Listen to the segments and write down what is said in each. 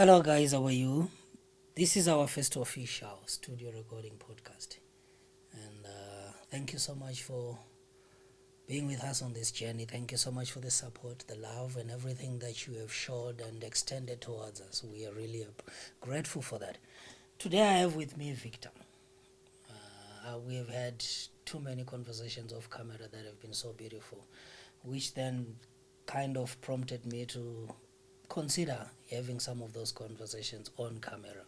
Hello, guys, how are you? This is our first official studio recording podcast. And thank you so much for being with us on this journey. Thank you so much for the support, the love, and everything that you have showed and extended towards us. We are really grateful for that. Today, I have with me Victor. We have had too many conversations off camera that have been so beautiful, which then kind of prompted me to consider having some of those conversations on camera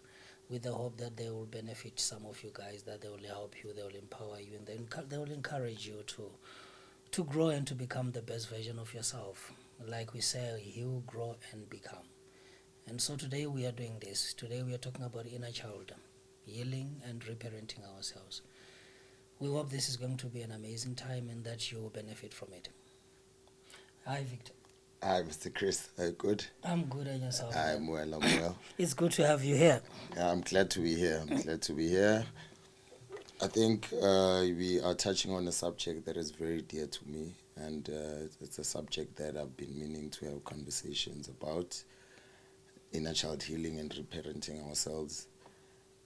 with the hope that they will benefit some of you guys, that they will help you, they will empower you, and then they will encourage you to grow and to become the best version of yourself. Like we say, you grow and become. And so today we are doing this. Today we are talking about inner child, healing and reparenting ourselves. We hope this is going to be an amazing time and that you will benefit from it. Hi, Victor. Hi, Mr. Chris. Are you good? I'm good, and yourself? I'm well. It's good to have you here. Yeah, I'm glad to be here. I think we are touching on a subject that is very dear to me, and it's a subject that I've been meaning to have conversations about, inner child healing and reparenting ourselves.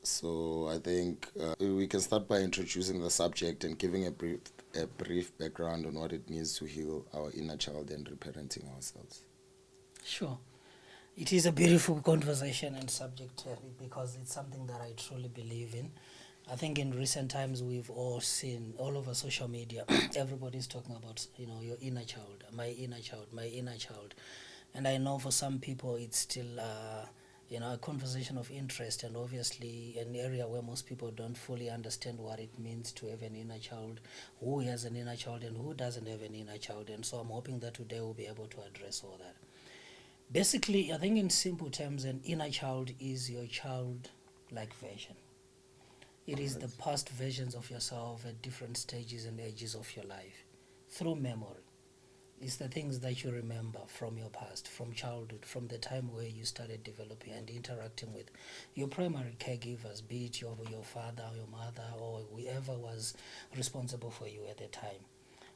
So I think we can start by introducing the subject and giving a brief background on what it means to heal our inner child and reparenting ourselves. Sure. It is a beautiful conversation and subject because it's something that I truly believe in. I think in recent times we've all seen all over social media, everybody's talking about, your inner child, my inner child, my inner child. And I know for some people it's still a conversation of interest, and obviously an area where most people don't fully understand what it means to have an inner child, who has an inner child and who doesn't have an inner child. And so I'm hoping that today we'll be able to address all that. Basically, I think in simple terms, an inner child is your child-like version. It is the past versions of yourself at different stages and ages of your life through memory. It's the things that you remember from your past, from childhood, from the time where you started developing and interacting with your primary caregivers, be it your father, your mother, or whoever was responsible for you at the time.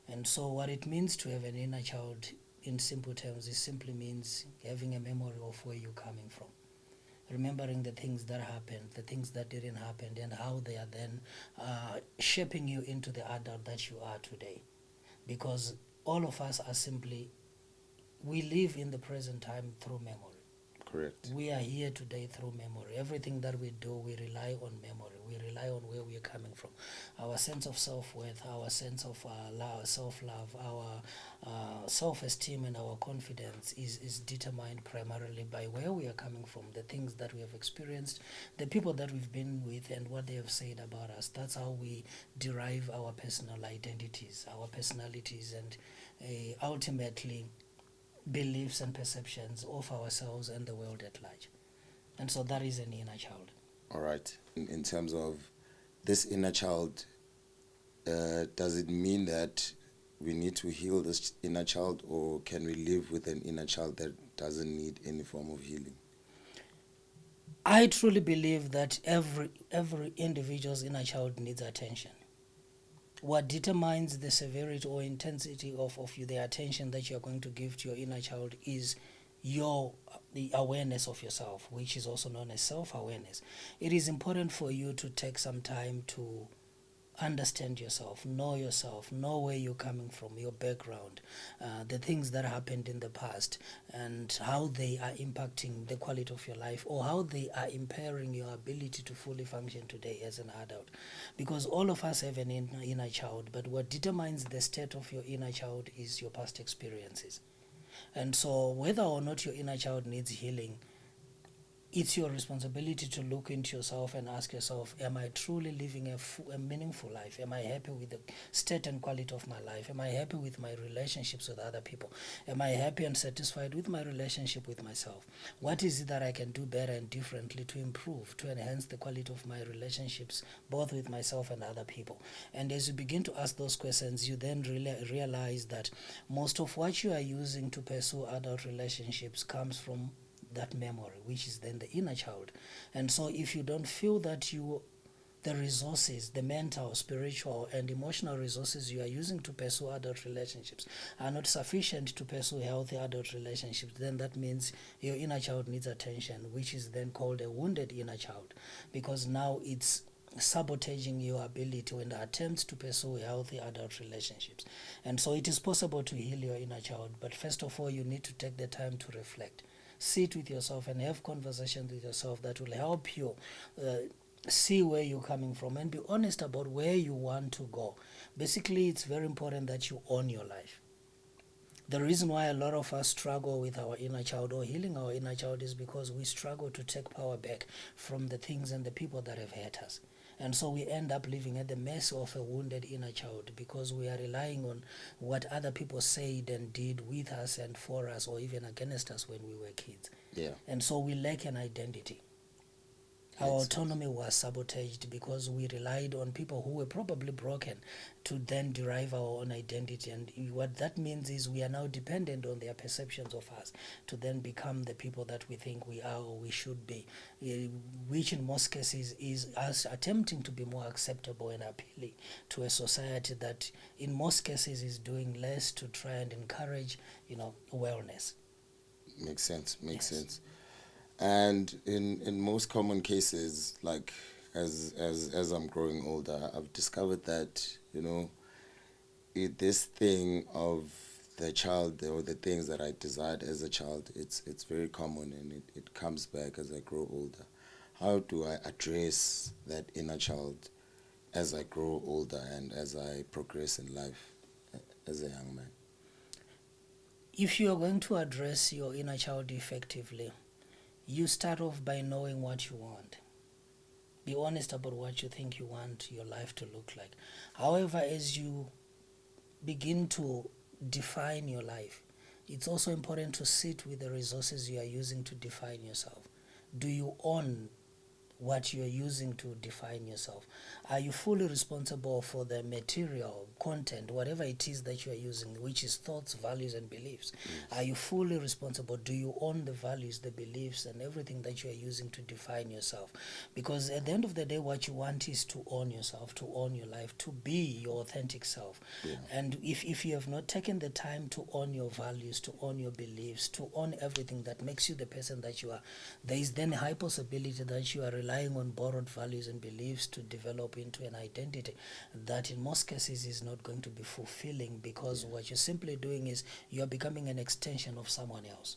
And so what it means to have an inner child, in simple terms, it simply means having a memory of where you're coming from. Remembering the things that happened, the things that didn't happen, and how they are then shaping you into the adult that you are today. Because all of us are simply, we live in the present time through memory. Correct. We are here today through memory. Everything that we do, we rely on memory. We rely on where we are coming from. Our sense of self-worth, our sense of self-love, our self-esteem and our confidence is determined primarily by where we are coming from, the things that we have experienced, the people that we've been with, and what they have said about us. That's how we derive our personal identities, our personalities, and ultimately beliefs and perceptions of ourselves and the world at large. And so that is an inner child. All right. In terms of this inner child, does it mean that we need to heal this inner child, or can we live with an inner child that doesn't need any form of healing? I truly believe that every individual's inner child needs attention. What determines the severity or intensity of the attention that you're going to give to your inner child is the awareness of yourself, which is also known as self-awareness. It is important for you to take some time to understand yourself, know where you're coming from, your background, the things that happened in the past, and how they are impacting the quality of your life, or how they are impairing your ability to fully function today as an adult. Because all of us have an inner child, but what determines the state of your inner child is your past experiences. And so whether or not your inner child needs healing, it's your responsibility to look into yourself and ask yourself, am I truly living a meaningful life? Am I happy with the state and quality of my life? Am I happy with my relationships with other people? Am I happy and satisfied with my relationship with myself? What is it that I can do better and differently to improve, to enhance the quality of my relationships, both with myself and other people? And as you begin to ask those questions, you then realize that most of what you are using to pursue adult relationships comes from that memory, which is then the inner child. And so if you don't feel that you the resources, the mental, spiritual, and emotional resources you are using to pursue adult relationships are not sufficient to pursue healthy adult relationships, then that means your inner child needs attention, which is then called a wounded inner child, because now it's sabotaging your ability when attempts to pursue healthy adult relationships. And so it is possible to heal your inner child, but first of all, you need to take the time to reflect. Sit with yourself and have conversations with yourself that will help you see where you're coming from and be honest about where you want to go. Basically, it's very important that you own your life. The reason why a lot of us struggle with our inner child or healing our inner child is because we struggle to take power back from the things and the people that have hurt us. And so we end up living at the mercy of a wounded inner child because we are relying on what other people said and did with us and for us or even against us when we were kids. Yeah. And so we lack an identity. Our autonomy was sabotaged because we relied on people who were probably broken to then derive our own identity. And what that means is we are now dependent on their perceptions of us to then become the people that we think we are or we should be, which in most cases is us attempting to be more acceptable and appealing to a society that in most cases is doing less to try and encourage, wellness. Makes sense. Sense. And in most common cases, like as I'm growing older, I've discovered that, this thing of the child or the things that I desired as a child, it's very common and it comes back as I grow older. How do I address that inner child as I grow older and as I progress in life as a young man? If you are going to address your inner child effectively, you start off by knowing what you want. Be honest about what you think you want your life to look like. However, as you begin to define your life, it's also important to sit with the resources you are using to define yourself. Do you own what you are using to define yourself? Are you fully responsible for the material, content, whatever it is that you are using, which is thoughts, values, and beliefs? Yes. Are you fully responsible? Do you own the values, the beliefs, and everything that you are using to define yourself? Because at the end of the day, what you want is to own yourself, to own your life, to be your authentic self. Yeah. And if you have not taken the time to own your values, to own your beliefs, to own everything that makes you the person that you are, there is then a high possibility that you are relying on borrowed values and beliefs to develop into an identity that in most cases is not going to be fulfilling, because what you're simply doing is you're becoming an extension of someone else.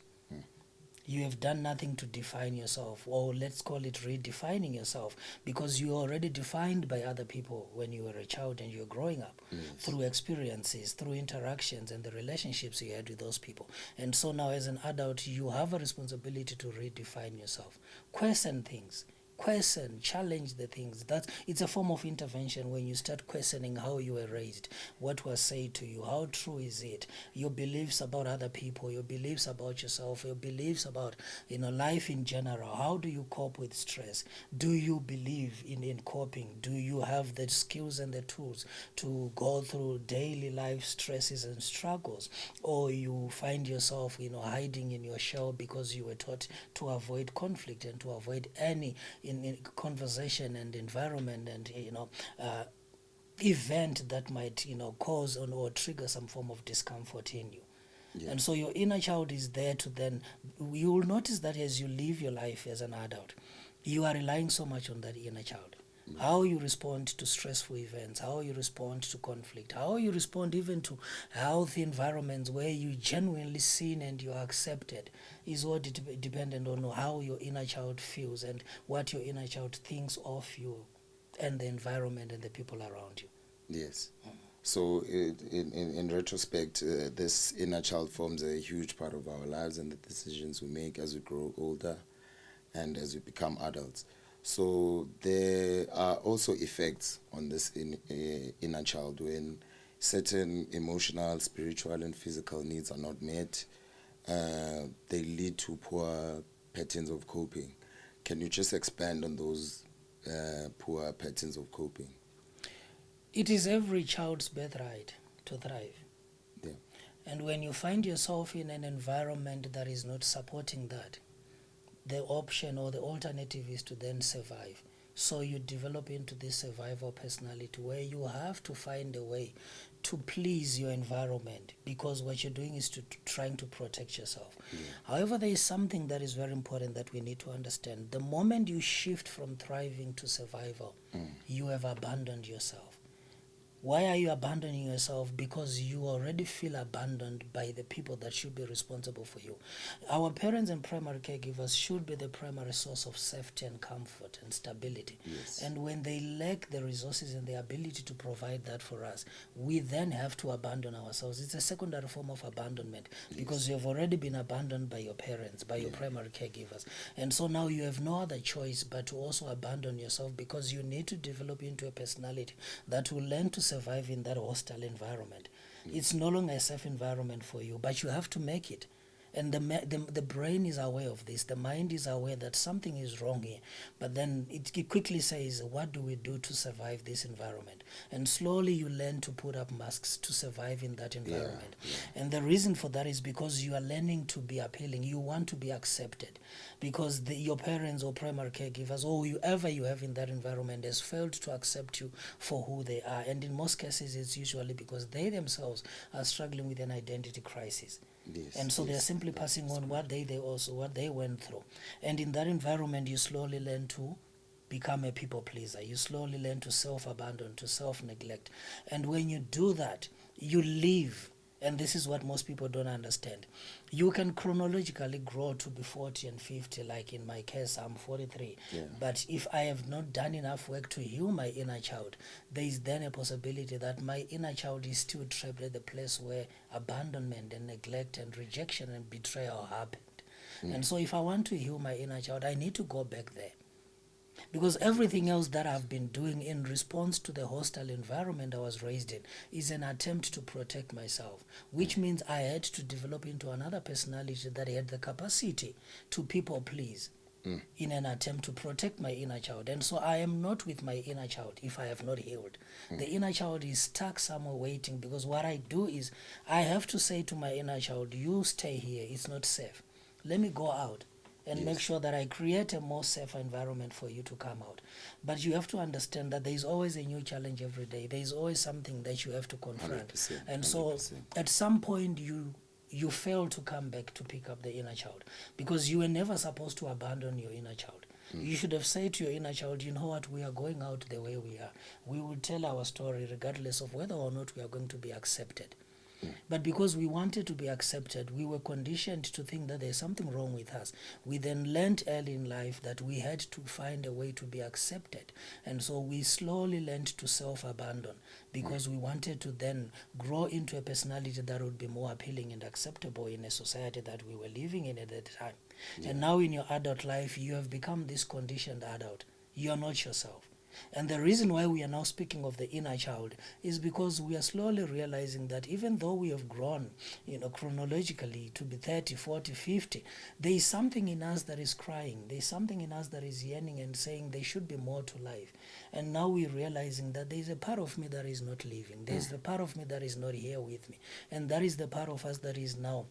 You have done nothing to define yourself, or let's call it redefining yourself, because you are already defined by other people when you were a child and you're growing up. Yes. Through experiences, through interactions and the relationships you had with those people. And so now as an adult, you have a responsibility to redefine yourself. Question things. Question, challenge the things. It's a form of intervention when you start questioning how you were raised, what was said to you, how true is it, your beliefs about other people, your beliefs about yourself, your beliefs about life in general. How do you cope with stress? Do you believe in coping? Do you have the skills and the tools to go through daily life stresses and struggles? Or you find yourself hiding in your shell because you were taught to avoid conflict and to avoid any in conversation and environment and event that might cause or trigger some form of discomfort in you. Yeah. And so your inner child is there to then, you will notice that as you live your life as an adult, you are relying so much on that inner child. How you respond to stressful events, how you respond to conflict, how you respond even to healthy environments where you genuinely seen and you are accepted is all dependent on how your inner child feels and what your inner child thinks of you and the environment and the people around you. Yes. So in retrospect, this inner child forms a huge part of our lives and the decisions we make as we grow older and as we become adults. So there are also effects on this inner child when certain emotional, spiritual, and physical needs are not met. They lead to poor patterns of coping. Can you just expand on those poor patterns of coping? It is every child's birthright to thrive. Yeah. And when you find yourself in an environment that is not supporting that, the option or the alternative is to then survive. So you develop into this survival personality where you have to find a way to please your environment, because what you're doing is trying to protect yourself. However, there is something that is very important that we need to understand. The moment you shift from thriving to survival, you have abandoned yourself. Why are you abandoning yourself? Because you already feel abandoned by the people that should be responsible for you. Our parents and primary caregivers should be the primary source of safety and comfort and stability. Yes. And when they lack the resources and the ability to provide that for us, we then have to abandon ourselves. It's a secondary form of abandonment, because you have already been abandoned by your parents, by your primary caregivers. And so now you have no other choice but to also abandon yourself, because you need to develop into a personality that will learn to survive in that hostile environment. It's no longer a safe environment for you, but you have to make it. And the brain is aware of this. The mind is aware that something is wrong here. But then it quickly says, what do we do to survive this environment? And slowly you learn to put up masks to survive in that environment. And the reason for that is because you are learning to be appealing. You want to be accepted, because your parents or primary caregivers or whoever you have in that environment has failed to accept you for who they are. And in most cases, it's usually because they themselves are struggling with an identity crisis. And so they're simply passing on what they went through. And in that environment, you slowly learn to become a people pleaser. You slowly learn to self-abandon, to self-neglect. And when you do that, you live. And this is what most people don't understand. You can chronologically grow to be 40 and 50, like in my case, I'm 43. But if I have not done enough work to heal my inner child, there is then a possibility that my inner child is still trapped at the place where abandonment and neglect and rejection and betrayal happened. And so if I want to heal my inner child, I need to go back there. Because everything else that I've been doing in response to the hostile environment I was raised in is an attempt to protect myself, which means I had to develop into another personality that had the capacity to people please in an attempt to protect my inner child. And so I am not with my inner child if I have not healed. The inner child is stuck somewhere waiting, because what I do is I have to say to my inner child, you stay here, it's not safe. Let me go out and make sure that I create a more safer environment for you to come out. But you have to understand that there is always a new challenge every day. There is always something that you have to confront. 100%, and so at some point you fail to come back to pick up the inner child, because you were never supposed to abandon your inner child. You should have said to your inner child, you know what, we are going out the way we are. We will tell our story regardless of whether or not we are going to be accepted. But because we wanted to be accepted, we were conditioned to think that there's something wrong with us. We then learned early in life that we had to find a way to be accepted. And so we slowly learned to self-abandon, because we wanted to then grow into a personality that would be more appealing and acceptable in a society that we were living in at that time. And now in your adult life, you have become this conditioned adult. You are not yourself. And the reason why we are now speaking of the inner child is because we are slowly realizing that even though we have grown, chronologically to be 30, 40, 50, there is something in us that is crying. There is something in us that is yearning and saying there should be more to life. And now we're realizing that there is a part of me that is not living. There is the part of me that is not here with me. And that is the part of us that is now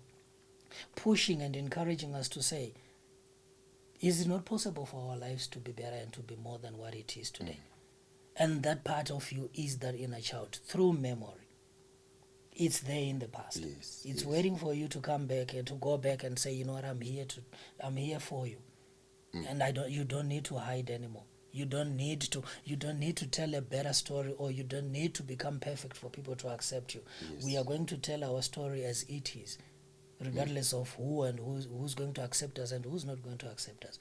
pushing and encouraging us to say, is it not possible for our lives to be better and to be more than what it is today? And that part of you is that inner child through memory. It's there in the past. It's waiting for you to come back and to go back and say, you know what, I'm here for you. And you don't need to hide anymore. You don't need to tell a better story, or you don't need to become perfect for people to accept you. We are going to tell our story as it is, regardless of who and who's going to accept us and who's not going to accept us.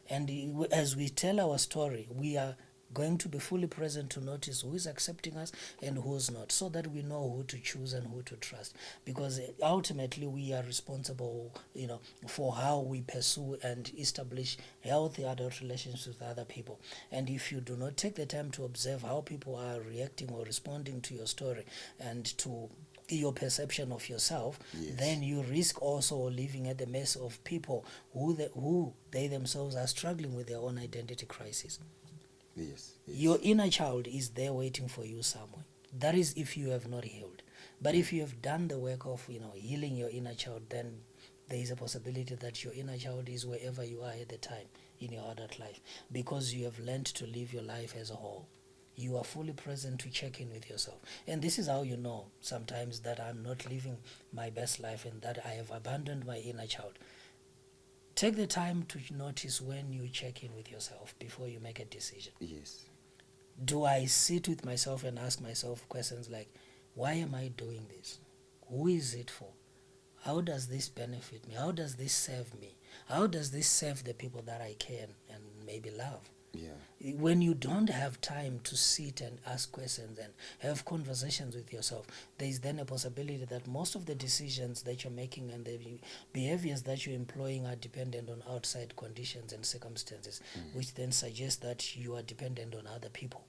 And as we tell our story, we are going to be fully present to notice who is accepting us and who's not, so that we know who to choose and who to trust. Because ultimately we are responsible, for how we pursue and establish healthy adult relationships with other people. And if you do not take the time to observe how people are reacting or responding to your story and to your perception of yourself, then you risk also living at the mercy of people who they themselves are struggling with their own identity crisis. Your inner child is there waiting for you somewhere. That is if you have not healed. But if you have done the work of healing your inner child, then there is a possibility that your inner child is wherever you are at the time in your adult life, because you have learned to live your life as a whole. You are fully present to check in with yourself. And this is how you know sometimes that I'm not living my best life and that I have abandoned my inner child. Take the time to notice when you check in with yourself before you make a decision. Yes. Do I sit with myself and ask myself questions like, why am I doing this? Who is it for? How does this benefit me? How does this serve me? How does this serve the people that I care and maybe love? Yeah. When you don't have time to sit and ask questions and have conversations with yourself, there is then a possibility that most of the decisions that you're making and the behaviors that you're employing are dependent on outside conditions and circumstances, which then suggests that you are dependent on other people.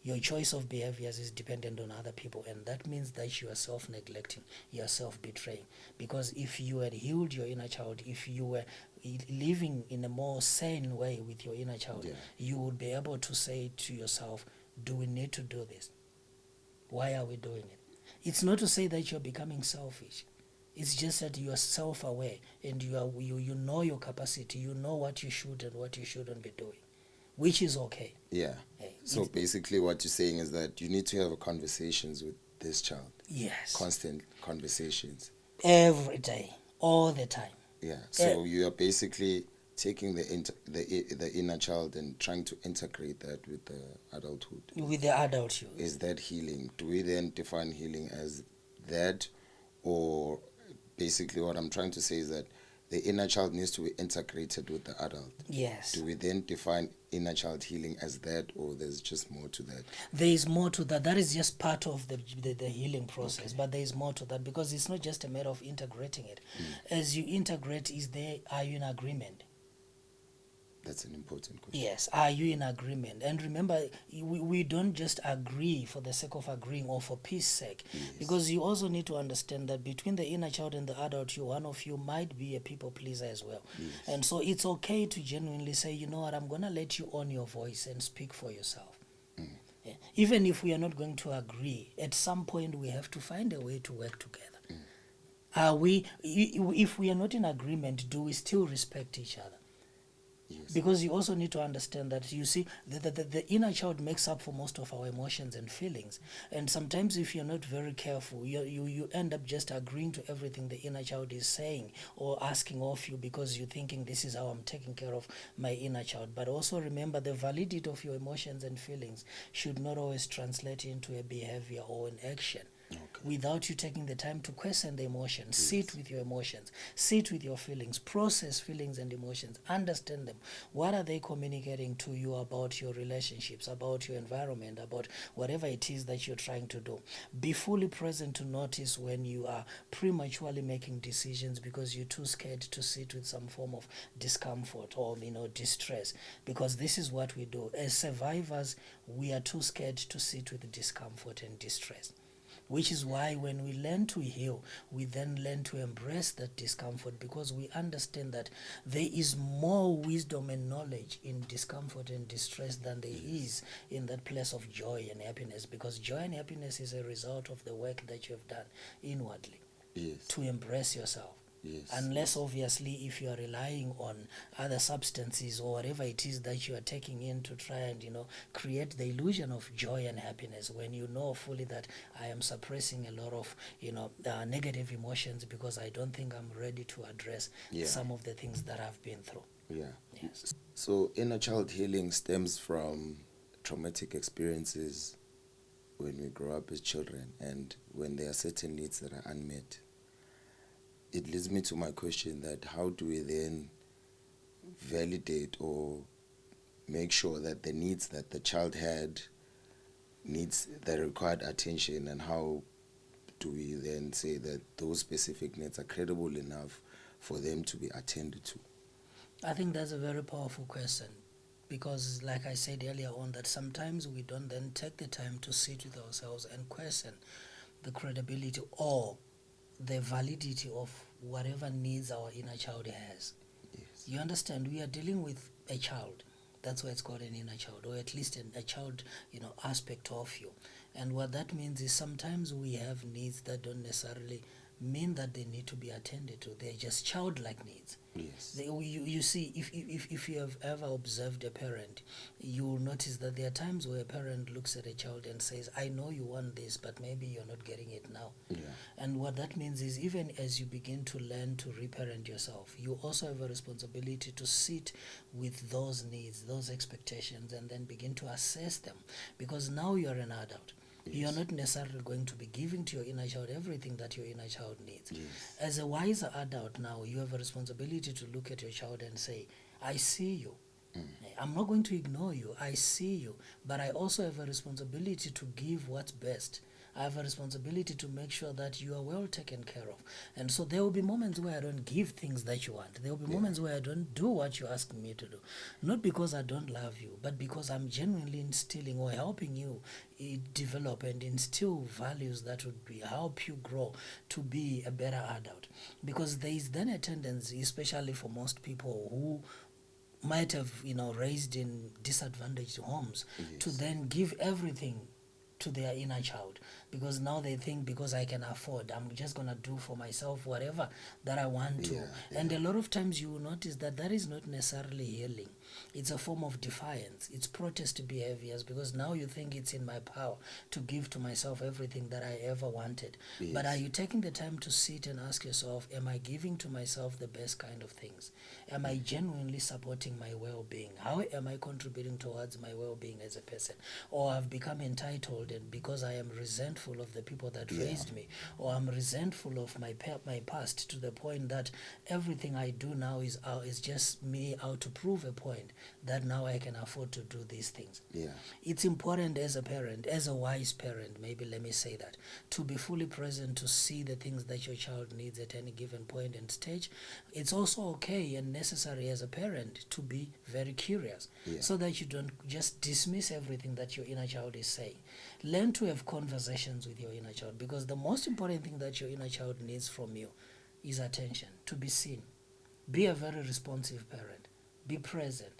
Your choice of behaviors is dependent on other people, and that means that you are self-neglecting, you are self-betraying. Because if you had healed your inner child, if you were living in a more sane way with your inner child, you would be able to say to yourself, do we need to do this? Why are we doing it? It's not to say that you're becoming selfish. It's just that you are self-aware and you know your capacity, you know what you should and what you shouldn't be doing, which is okay. Yeah. So basically what you're saying is that you need to have conversations with this child. Yes. Constant conversations. Every day, all the time. Yeah. So you are basically taking the inner child and trying to integrate that with the adulthood. With the adult you. Is that healing? Do we then define healing as that? Or basically what I'm trying to say is that the inner child needs to be integrated with the adult. Yes. Do we then define inner child healing as that, or there's just more to that? There is more to that. That is just part of the healing process, but there is more to that, because it's not just a matter of integrating it. As you integrate, are you in agreement? That's an important question. Yes, are you in agreement? And remember, we don't just agree for the sake of agreeing or for peace sake, because you also need to understand that between the inner child and the adult, one of you might be a people pleaser as well. And so it's okay to genuinely say, you know what, I'm going to let you own your voice and speak for yourself. Yeah. Even if we are not going to agree, at some point we have to find a way to work together. If we are not in agreement, do we still respect each other? Because you also need to understand that, you see, the inner child makes up for most of our emotions and feelings. And sometimes if you're not very careful, you end up just agreeing to everything the inner child is saying or asking of you, because you're thinking, this is how I'm taking care of my inner child. But also remember, the validity of your emotions and feelings should not always translate into a behavior or an action. Without you taking the time to question the emotions, sit with your emotions, sit with your feelings, process feelings and emotions, understand them. What are they communicating to you about your relationships, about your environment, about whatever it is that you're trying to do? Be fully present to notice when you are prematurely making decisions because you're too scared to sit with some form of discomfort or distress, because this is what we do. As survivors, we are too scared to sit with discomfort and distress. Which is why when we learn to heal, we then learn to embrace that discomfort, because we understand that there is more wisdom and knowledge in discomfort and distress than there is in that place of joy and happiness, because joy and happiness is a result of the work that you have done inwardly to embrace yourself. Unless obviously if you are relying on other substances or whatever it is that you are taking in to try and create the illusion of joy and happiness, when you know fully that I am suppressing a lot of negative emotions because I don't think I'm ready to address some of the things that I've been through. Yes. So inner child healing stems from traumatic experiences when we grow up as children and when there are certain needs that are unmet. It leads me to my question that how do we then validate or make sure that the needs that the child had needs the required attention, and how do we then say that those specific needs are credible enough for them to be attended to? I think that's a very powerful question, because like I said earlier on, that sometimes we don't then take the time to sit with ourselves and question the credibility or the validity of whatever needs our inner child has. You understand, we are dealing with a child. That's why it's called an inner child, or at least a child aspect of you. And what that means is sometimes we have needs that don't necessarily mean that they need to be attended to. They're just childlike needs. Yes. You see, if you have ever observed a parent, you will notice that there are times where a parent looks at a child and says, I know you want this, but maybe you're not getting it now. Yeah. And what that means is, even as you begin to learn to reparent yourself, you also have a responsibility to sit with those needs, those expectations, and then begin to assess them. Because now you're an adult. Yes. You're not necessarily going to be giving to your inner child everything that your inner child needs. Yes. As a wiser adult now, you have a responsibility to look at your child and say, I see you. I'm not going to ignore you. I see you. But I also have a responsibility to give what's best. I have a responsibility to make sure that you are well taken care of. And so there will be moments where I don't give things that you want. There will be moments where I don't do what you're asking me to do. Not because I don't love you, but because I'm genuinely instilling or helping you develop and instill values that would help you grow to be a better adult. Because there is then a tendency, especially for most people who might have, raised in disadvantaged homes, to then give everything to their inner child, because now they think, because I can afford, I'm just going to do for myself whatever that I want to. And a lot of times you will notice that is not necessarily healing. It's a form of defiance. It's protest behaviors, because now you think it's in my power to give to myself everything that I ever wanted. But are you taking the time to sit and ask yourself, am I giving to myself the best kind of things? Am I genuinely supporting my well-being? How am I contributing towards my well-being as a person? Or I've become entitled, and because I am resentful of the people that raised me, or I'm resentful of my past, to the point that everything I do now is just me out to prove a point that now I can afford to do these things. It's important as a parent, as a wise parent, maybe let me say that, to be fully present, to see the things that your child needs at any given point and stage. It's also okay and necessary as a parent to be very curious, so that you don't just dismiss everything that your inner child is saying. Learn to have conversations with your inner child, because the most important thing that your inner child needs from you is attention, to be seen. Be a very responsive parent. Be present.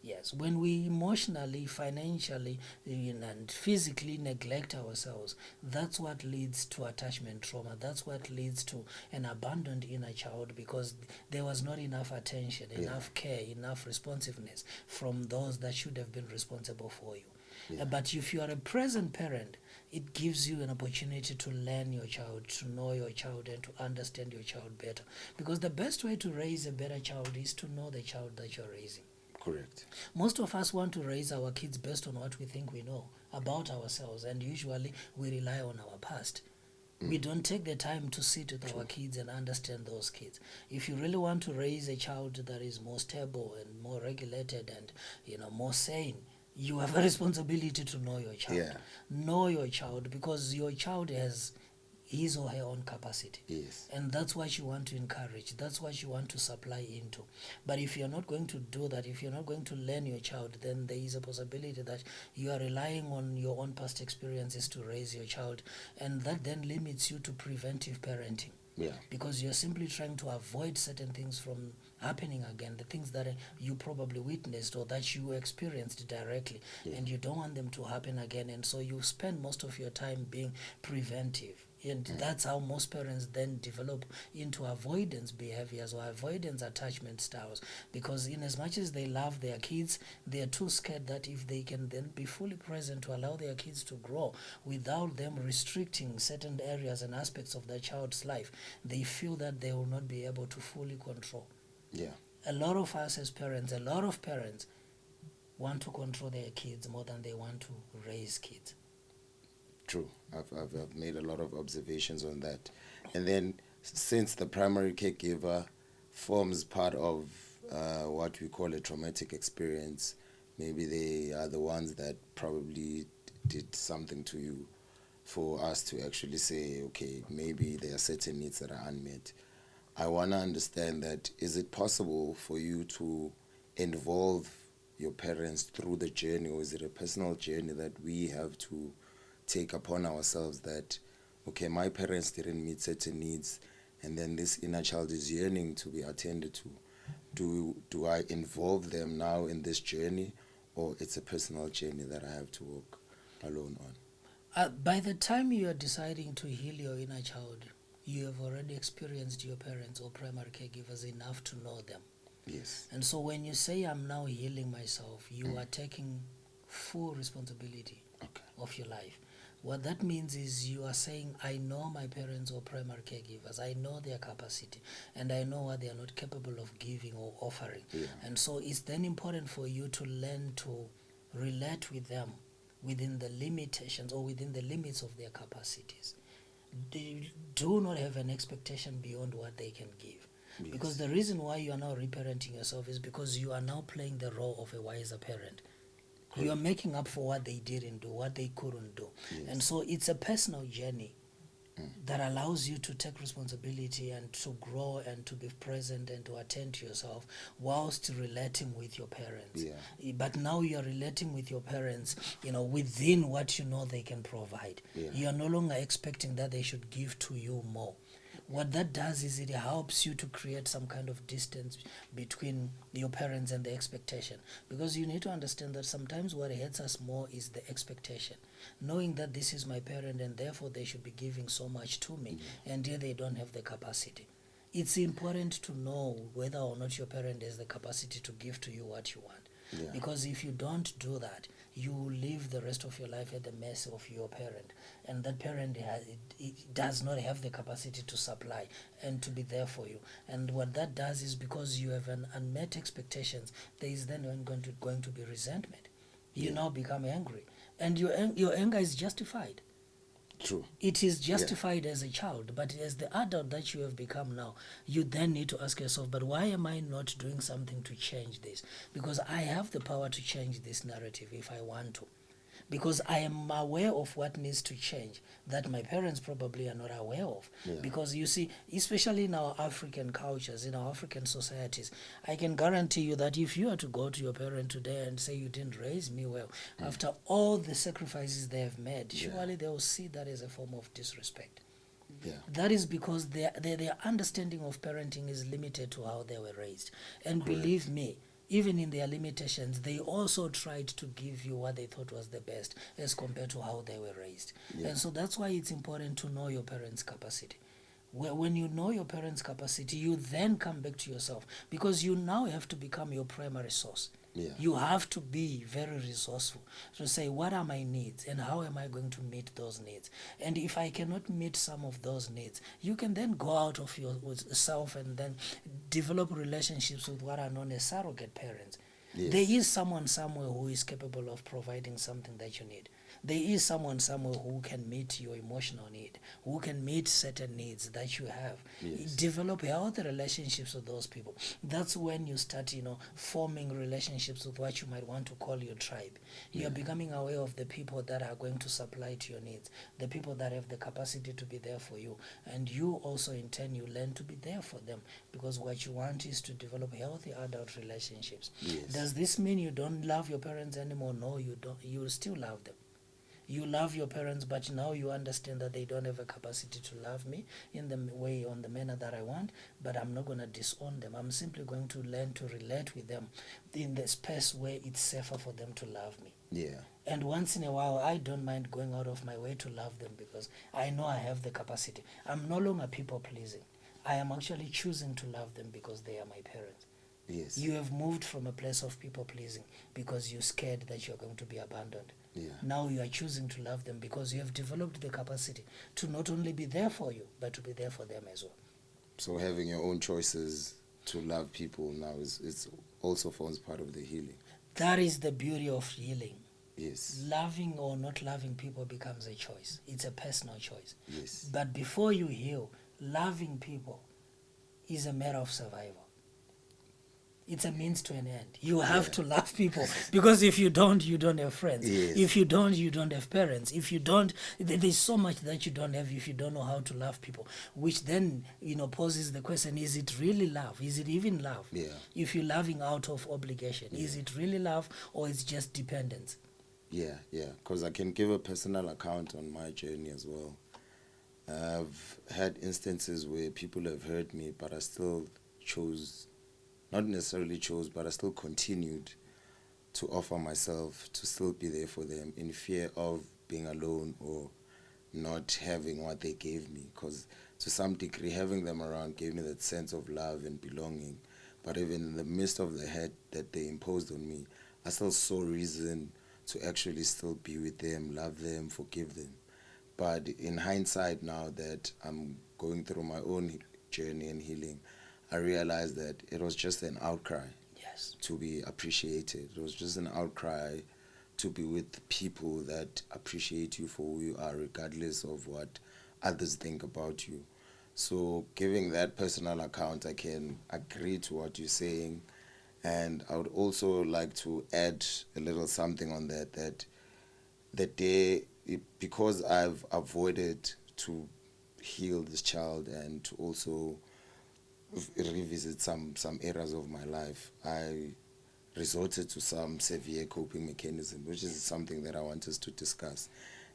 Yes, when we emotionally, financially, and physically neglect ourselves, that's what leads to attachment trauma. That's what leads to an abandoned inner child, because there was not enough attention, enough care, enough responsiveness from those that should have been responsible for you. But if you are a present parent, it gives you an opportunity to learn your child, to know your child, and to understand your child better. Because the best way to raise a better child is to know the child that you're raising. Correct. Most of us want to raise our kids based on what we think we know about ourselves, and usually we rely on our past. We don't take the time to sit with our kids and understand those kids. If you really want to raise a child that is more stable and more regulated and more sane, you have a responsibility to know your child. Know your child, because your child has his or her own capacity. And that's what you want to encourage. That's what you want to supply into. But if you're not going to do that, if you're not going to learn your child, then there is a possibility that you are relying on your own past experiences to raise your child, and that then limits you to preventive parenting. Because you're simply trying to avoid certain things from happening again, the things that you probably witnessed or that you experienced directly, and you don't want them to happen again. And so you spend most of your time being preventive. And that's how most parents then develop into avoidance behaviors or avoidance attachment styles, because in as much as they love their kids, they're too scared that if they can then be fully present to allow their kids to grow without them restricting certain areas and aspects of their child's life, they feel that they will not be able to fully control. A lot of us as parents, a lot of parents want to control their kids more than they want to raise kids. True. I've made a lot of observations on that. And then, since the primary caregiver forms part of what we call a traumatic experience, maybe they are the ones that probably did something to you for us to actually say, okay, maybe there are certain needs that are unmet. I want to understand that, is it possible for you to involve your parents through the journey, or is it a personal journey that we have to take upon ourselves, that, okay, my parents didn't meet certain needs, and then this inner child is yearning to be attended to? Do I involve them now in this journey, or it's a personal journey that I have to walk alone on? By the time you are deciding to heal your inner child, you have already experienced your parents or primary caregivers enough to know them. Yes. And so when you say I'm now healing myself, you are taking full responsibility of your life. What that means is you are saying, I know my parents or primary caregivers, I know their capacity, and I know what they are not capable of giving or offering. Yeah. And so it's then important for you to learn to relate with them within the limitations or within the limits of their capacities. They do not have an expectation beyond what they can give. Yes. Because the reason why you are now reparenting yourself is because you are now playing the role of a wiser parent. You are making up for what they didn't do, what they couldn't do. Yes. And so it's a personal journey that allows you to take responsibility and to grow and to be present and to attend to yourself whilst relating with your parents. Yeah. But now you are relating with your parents, within what you know they can provide. Yeah. You are no longer expecting that they should give to you more. What that does is it helps you to create some kind of distance between your parents and the expectation. Because you need to understand that sometimes what hurts us more is the expectation. Knowing that this is my parent and therefore they should be giving so much to me, and yet they don't have the capacity. It's important to know whether or not your parent has the capacity to give to you what you want. Yeah. Because if you don't do that, you live the rest of your life at the mercy of your parent, and that parent it does not have the capacity to supply and to be there for you. And what that does is, because you have an unmet expectations, there is then going to be resentment. You now become angry, and your anger is justified. True. It is justified as a child, but as the adult that you have become now, you then need to ask yourself, but why am I not doing something to change this? Because I have the power to change this narrative if I want to. Because I am aware of what needs to change that my parents probably are not aware of. Yeah. Because you see, especially in our African cultures, in our African societies, I can guarantee you that if you are to go to your parent today and say, you didn't raise me well, after all the sacrifices they have made, surely they will see that as a form of disrespect. Yeah. That is because their understanding of parenting is limited to how they were raised. And believe me, even in their limitations, they also tried to give you what they thought was the best as compared to how they were raised. Yeah. And so that's why it's important to know your parents' capacity. When you know your parents' capacity, you then come back to yourself, because you now have to become your primary source. Yeah. You have to be very resourceful to say, what are my needs and how am I going to meet those needs? And if I cannot meet some of those needs, you can then go out of yourself and then develop relationships with what are known as surrogate parents. Yes. There is someone somewhere who is capable of providing something that you need. There is someone somewhere who can meet your emotional need, who can meet certain needs that you have. Yes. Develop healthy relationships with those people. That's when you start, forming relationships with what you might want to call your tribe. You're becoming aware of the people that are going to supply to your needs, the people that have the capacity to be there for you. And you also, in turn, you learn to be there for them, because what you want is to develop healthy adult relationships. Yes. Does this mean you don't love your parents anymore? No, you don't. You still love them. You love your parents, but now you understand that they don't have a capacity to love me in the way, on the manner that I want, but I'm not going to disown them. I'm simply going to learn to relate with them in the space where it's safer for them to love me. Yeah. And once in a while, I don't mind going out of my way to love them, because I know I have the capacity. I'm no longer people-pleasing. I am actually choosing to love them because they are my parents. Yes. You have moved from a place of people-pleasing because you're scared that you're going to be abandoned. Yeah. Now you are choosing to love them because you have developed the capacity to not only be there for you, but to be there for them as well. So having your own choices to love people now it's also forms part of the healing. That is the beauty of healing. Yes. Loving or not loving people becomes a choice. It's a personal choice. Yes. But before you heal, loving people is a matter of survival. It's a means to an end. You have to love people, because if you don't, you don't have friends. Yes. If you don't, you don't have parents. If you don't, there's so much that you don't have if you don't know how to love people, which then, poses the question, is it really love? Is it even love? Yeah. If you're loving out of obligation, is it really love, or it's just dependence? Yeah, because I can give a personal account on my journey as well. I've had instances where people have hurt me, but I still chose, not necessarily chose, but I still continued to offer myself, to still be there for them in fear of being alone or not having what they gave me. Because to some degree, having them around gave me that sense of love and belonging. But even in the midst of the hate that they imposed on me, I still saw reason to actually still be with them, love them, forgive them. But in hindsight, now that I'm going through my own journey and healing, I realized that it was just an outcry Yes. to be appreciated. It was just an outcry to be with people that appreciate you for who you are, regardless of what others think about you. So, giving that personal account, I can agree to what you're saying. And I would also like to add a little something on that, that the day, because I've avoided to heal this child and to also revisit some areas of my life, I resorted to some severe coping mechanism, which is something that I want us to discuss.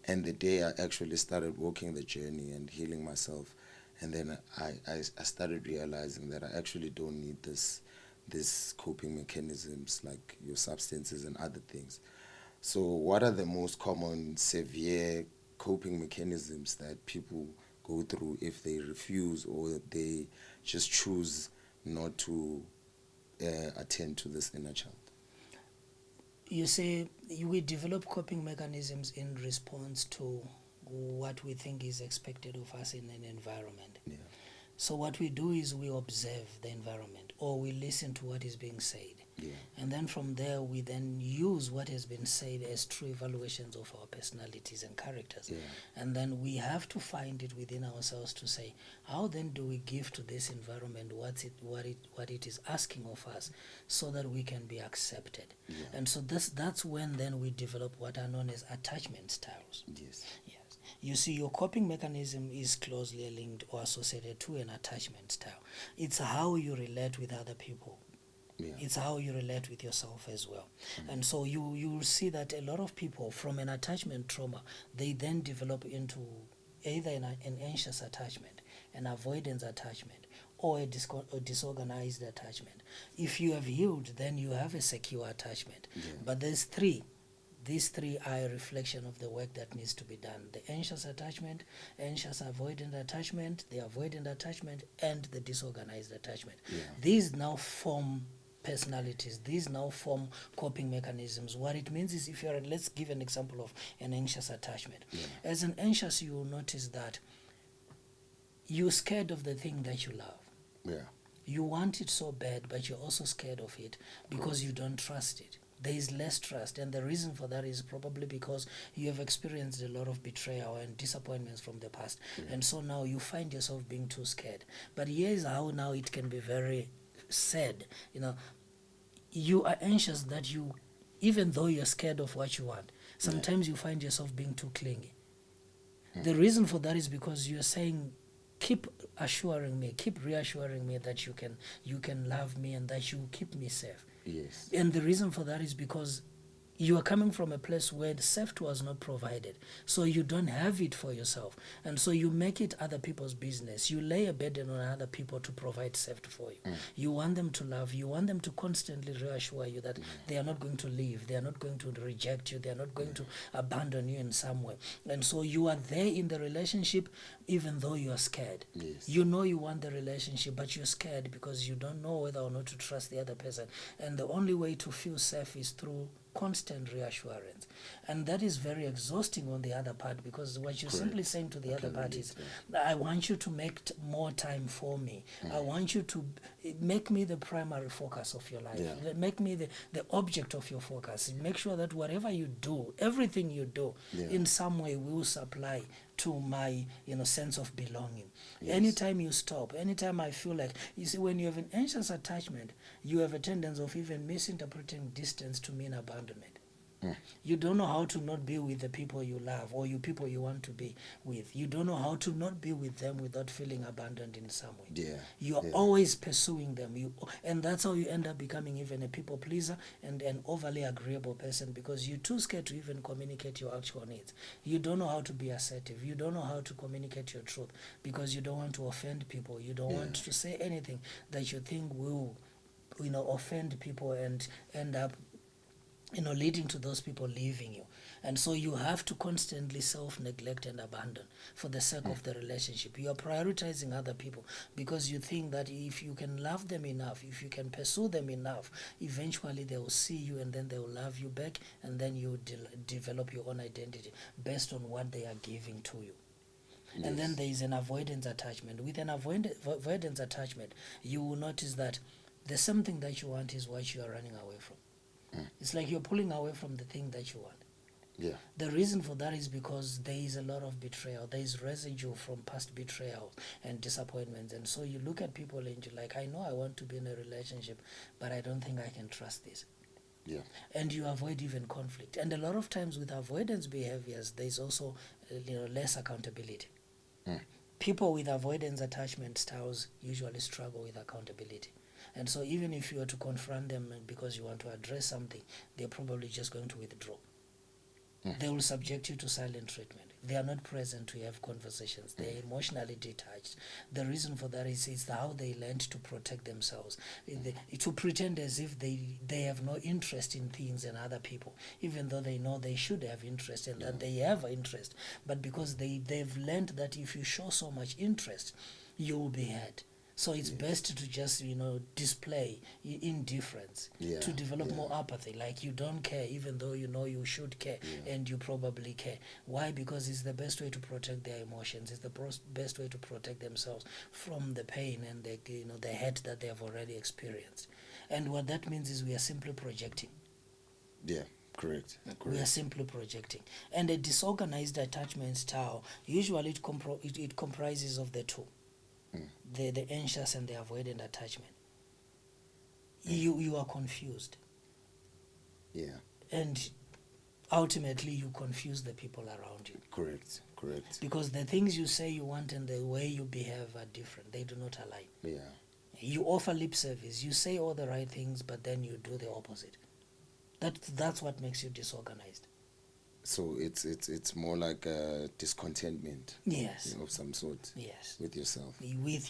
And the day I actually started walking the journey and healing myself, and then I started realizing that I actually don't need this coping mechanisms like your substances and other things. So what are the most common severe coping mechanisms that people go through if they refuse or they just choose not to attend to this inner child? You see, we develop coping mechanisms in response to what we think is expected of us in an environment. Yeah. So what we do is we observe the environment, or we listen to what is being said. Yeah. And then from there, we then use what has been said as true evaluations of our personalities and characters. Yeah. And then we have to find it within ourselves to say, how then do we give to this environment what it is asking of us, so that we can be accepted? Yeah. And so that's when then we develop what are known as attachment styles. Yes. Yes. You see, your coping mechanism is closely linked or associated to an attachment style. It's how you relate with other people. Yeah. It's how you relate with yourself as well. And so you will see that a lot of people from an attachment trauma, they then develop into either an anxious attachment, an avoidance attachment, or a disorganized attachment. If you have healed, then you have a secure attachment. Yeah. But there's three. These three are a reflection of the work that needs to be done. The anxious attachment, anxious avoidant attachment, the avoidant attachment, and the disorganized attachment. Yeah. These now form personalities. These now form coping mechanisms. What it means is, if you're, let's give an example of an anxious attachment. Yeah. As an anxious, you will notice that you're scared of the thing that you love. Yeah. You want it so bad, but you're also scared of it because you don't trust it. There is less trust, and the reason for that is probably because you have experienced a lot of betrayal and disappointments from the past. Yeah. And so now you find yourself being too scared. But here's how now it can be very sad. You are anxious that you, even though you're scared of what you want, sometimes you find yourself being too clingy. The reason for that is because you're saying, keep assuring me, keep reassuring me that you can love me and that you keep me safe. Yes. And the reason for that is because you are coming from a place where the safety was not provided. So you don't have it for yourself. And so you make it other people's business. You lay a burden on other people to provide safety for you. You want them to love you. You want them to constantly reassure you that they are not going to leave. They are not going to reject you. They are not going to abandon you in some way. And so you are there in the relationship even though you are scared. Yes. You know you want the relationship, but you're scared because you don't know whether or not to trust the other person. And the only way to feel safe is through constant reassurance. And that is very exhausting on the other part, because what you're simply saying to the other part is, I want you to make more time for me. I want you to make me the primary focus of your life. Yeah. Make me the object of your focus. Make sure that whatever you do, everything you do, in some way will supply to my sense of belonging. Yes. Anytime you stop, anytime I feel like, you see, when you have an anxious attachment, you have a tendency of even misinterpreting distance to mean abandonment. You don't know how to not be with the people you love or people you want to be with. You don't know how to not be with them without feeling abandoned in some way. Yeah. You're always pursuing them. And that's how you end up becoming even a people pleaser and an overly agreeable person, because you're too scared to even communicate your actual needs. You don't know how to be assertive. You don't know how to communicate your truth because you don't want to offend people. You don't want to say anything that you think will offend people and end up leading to those people leaving you. And so you have to constantly self-neglect and abandon for the sake of the relationship. You are prioritizing other people because you think that if you can love them enough, if you can pursue them enough, eventually they will see you and then they will love you back, and then you develop your own identity based on what they are giving to you. Yes. And then there is an avoidance attachment. With an avoidance attachment, you will notice that the same thing that you want is what you are running away from. It's like you're pulling away from the thing that you want. Yeah. The reason for that is because there is a lot of betrayal. There is residue from past betrayal and disappointments. And so you look at people and you're like, I know I want to be in a relationship, but I don't think I can trust this. Yeah. And you avoid even conflict. And a lot of times with avoidance behaviors, there's also less accountability. People with avoidance attachment styles usually struggle with accountability. And so even if you were to confront them because you want to address something, they're probably just going to withdraw. They will subject you to silent treatment. They are not present to have conversations. They're emotionally detached. The reason for that is it's how they learned to protect themselves. To pretend as if they have no interest in things and other people, even though they know they should have interest and that they have interest. But because they've learned that if you show so much interest, you will be hurt. So it's best to just, display indifference, to develop more apathy, like you don't care, even though you know you should care, and you probably care. Why? Because it's the best way to protect their emotions. It's the best way to protect themselves from the pain and the hurt that they have already experienced. And what that means is we are simply projecting. Yeah, correct. We are simply projecting. And a disorganized attachment style, usually it comprises of the two. The anxious and the avoidant attachment. You are confused. Yeah. And ultimately you confuse the people around you. Correct. Because the things you say you want and the way you behave are different. They do not align. Yeah. You offer lip service. You say all the right things, but then you do the opposite. That's what makes you disorganized. So it's more like a discontentment. Yes. Of some sort. Yes. With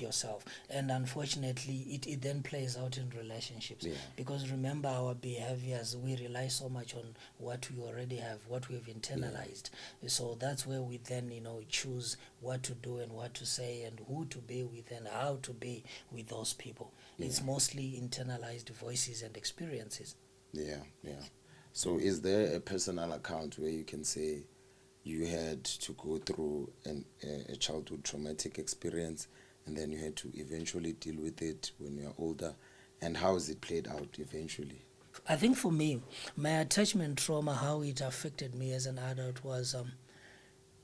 yourself. And unfortunately, it then plays out in relationships. Yeah. Because remember, our behaviors, we rely so much on what we already have, what we've internalized. So that's where we then, choose what to do and what to say and who to be with and how to be with those people. It's mostly internalized voices and experiences. Yeah. So is there a personal account where you can say you had to go through a childhood traumatic experience and then you had to eventually deal with it when you're older, and how has it played out eventually? I think for me, my attachment trauma, how it affected me as an adult was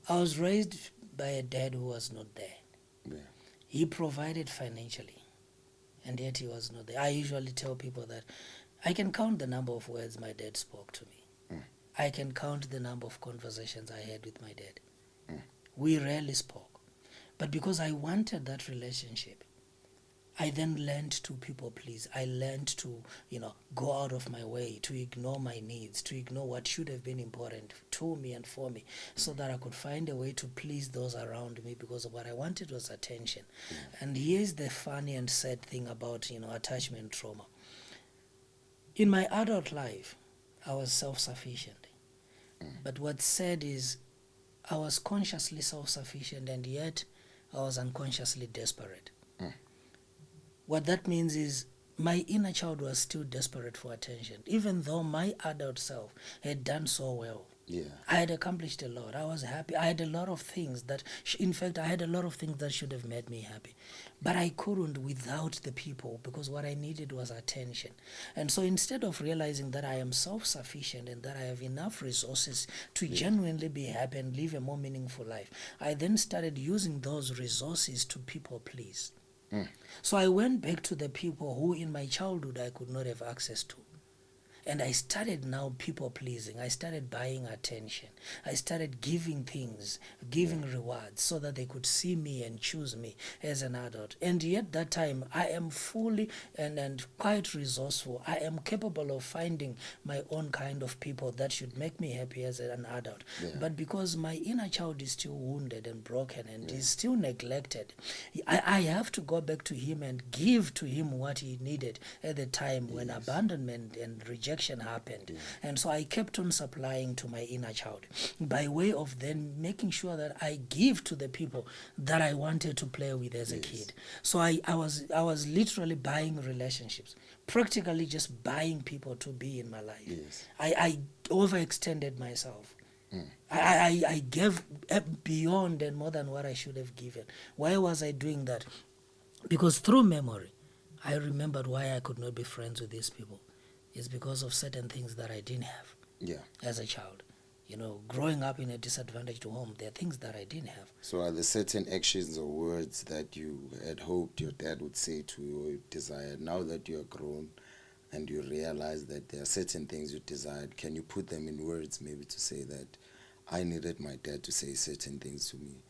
I was raised by a dad who was not there. Yeah. He provided financially, and yet he was not there. I usually tell people that I can count the number of words my dad spoke to me. I can count the number of conversations I had with my dad. We rarely spoke. But because I wanted that relationship, I then learned to people please. I learned to, go out of my way, to ignore my needs, to ignore what should have been important to me and for me, so that I could find a way to please those around me, because what I wanted was attention. And here's the funny and sad thing about, attachment trauma. In my adult life, I was self-sufficient. But what's sad is I was consciously self-sufficient, and yet I was unconsciously desperate. What that means is my inner child was still desperate for attention, even though my adult self had done so well. Yeah. I had accomplished a lot. I was happy. I had a lot of things that, in fact, I had a lot of things that should have made me happy. But I couldn't without the people, because what I needed was attention. And so instead of realizing that I am self-sufficient and that I have enough resources to genuinely be happy and live a more meaningful life, I then started using those resources to people please. So I went back to the people who in my childhood I could not have access to. And I started now people pleasing. I started buying attention. I started giving things, giving rewards, so that they could see me and choose me as an adult. And yet that time I am fully and quite resourceful. I am capable of finding my own kind of people that should make me happy as an adult. But because my inner child is still wounded and broken and is still neglected, I have to go back to him and give to him what he needed at the time when abandonment and rejection reflection happened. And so I kept on supplying to my inner child by way of then making sure that I give to the people that I wanted to play with as a kid. So I was literally buying relationships, practically just buying people to be in my life. I overextended myself. I gave beyond and more than what I should have given. Why was I doing that? Because through memory, I remembered why I could not be friends with these people. It's because of certain things that I didn't have as a child. You know, growing up in a disadvantaged home, there are things that I didn't have. So are there certain actions or words that you had hoped your dad would say to you or you desired? Now that you are grown and you realize that there are certain things you desired, can you put them in words maybe to say that I needed my dad to say certain things to me,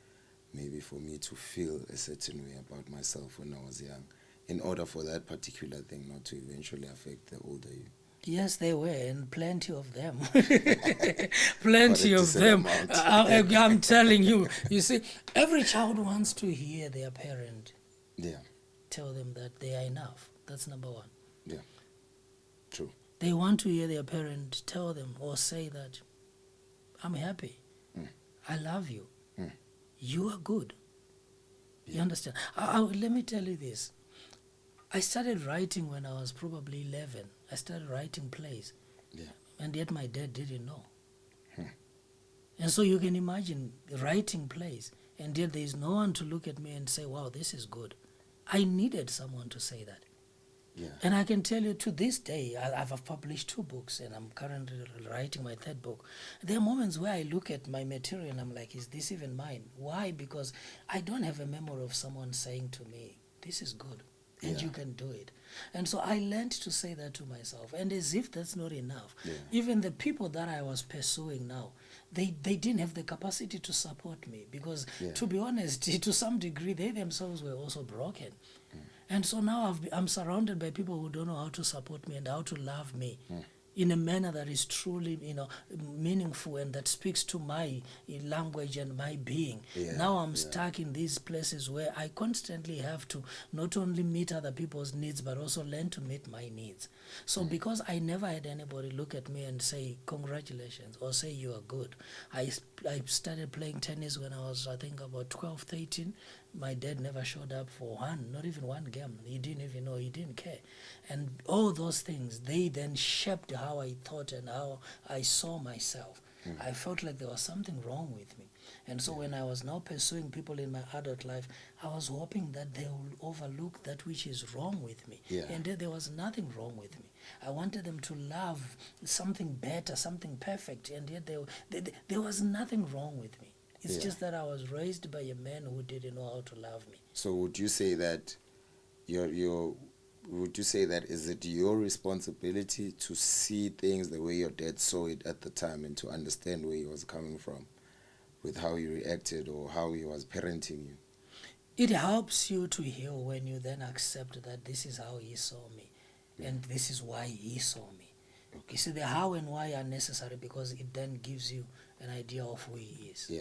maybe for me to feel a certain way about myself when I was young, in order for that particular thing not to eventually affect the older you? Yes, they were, and plenty of them. Plenty of them. I'm telling you. You see, every child wants to hear their parent tell them that they are enough. That's number one. Yeah, true. They want to hear their parent tell them or say that, I'm happy. I love you. You are good. You understand? Let me tell you this. I started writing when I was probably 11. I started writing plays. And yet my dad didn't know. And so you can imagine writing plays, and yet there is no one to look at me and say, wow, this is good. I needed someone to say that. And I can tell you to this day, I've published 2 books and I'm currently writing my 3rd book. There are moments where I look at my material and I'm like, is this even mine? Why? Because I don't have a memory of someone saying to me, this is good and you can do it. And so I learned to say that to myself. And as if that's not enough, even the people that I was pursuing now, they didn't have the capacity to support me because, to be honest, to some degree, they themselves were also broken. And so now I'm surrounded by people who don't know how to support me and how to love me in a manner that is truly, meaningful and that speaks to my language and my being. Now I'm stuck in these places where I constantly have to not only meet other people's needs, but also learn to meet my needs. So because I never had anybody look at me and say, congratulations, or say you are good. I started playing tennis when I was, I think, about 12, 13. My dad never showed up for not even one game. He didn't even know, he didn't care. And all those things, they then shaped how I thought and how I saw myself. I felt like there was something wrong with me. And so when I was now pursuing people in my adult life, I was hoping that they will overlook that which is wrong with me. And there was nothing wrong with me. I wanted them to love something better, something perfect, and yet there was nothing wrong with me. It's just that I was raised by a man who didn't know how to love me. So would you say that is it your responsibility to see things the way your dad saw it at the time and to understand where he was coming from with how he reacted or how he was parenting you? It helps you to heal when you then accept that this is how he saw me and this is why he saw me. You see, the how and why are necessary because it then gives you an idea of who he is.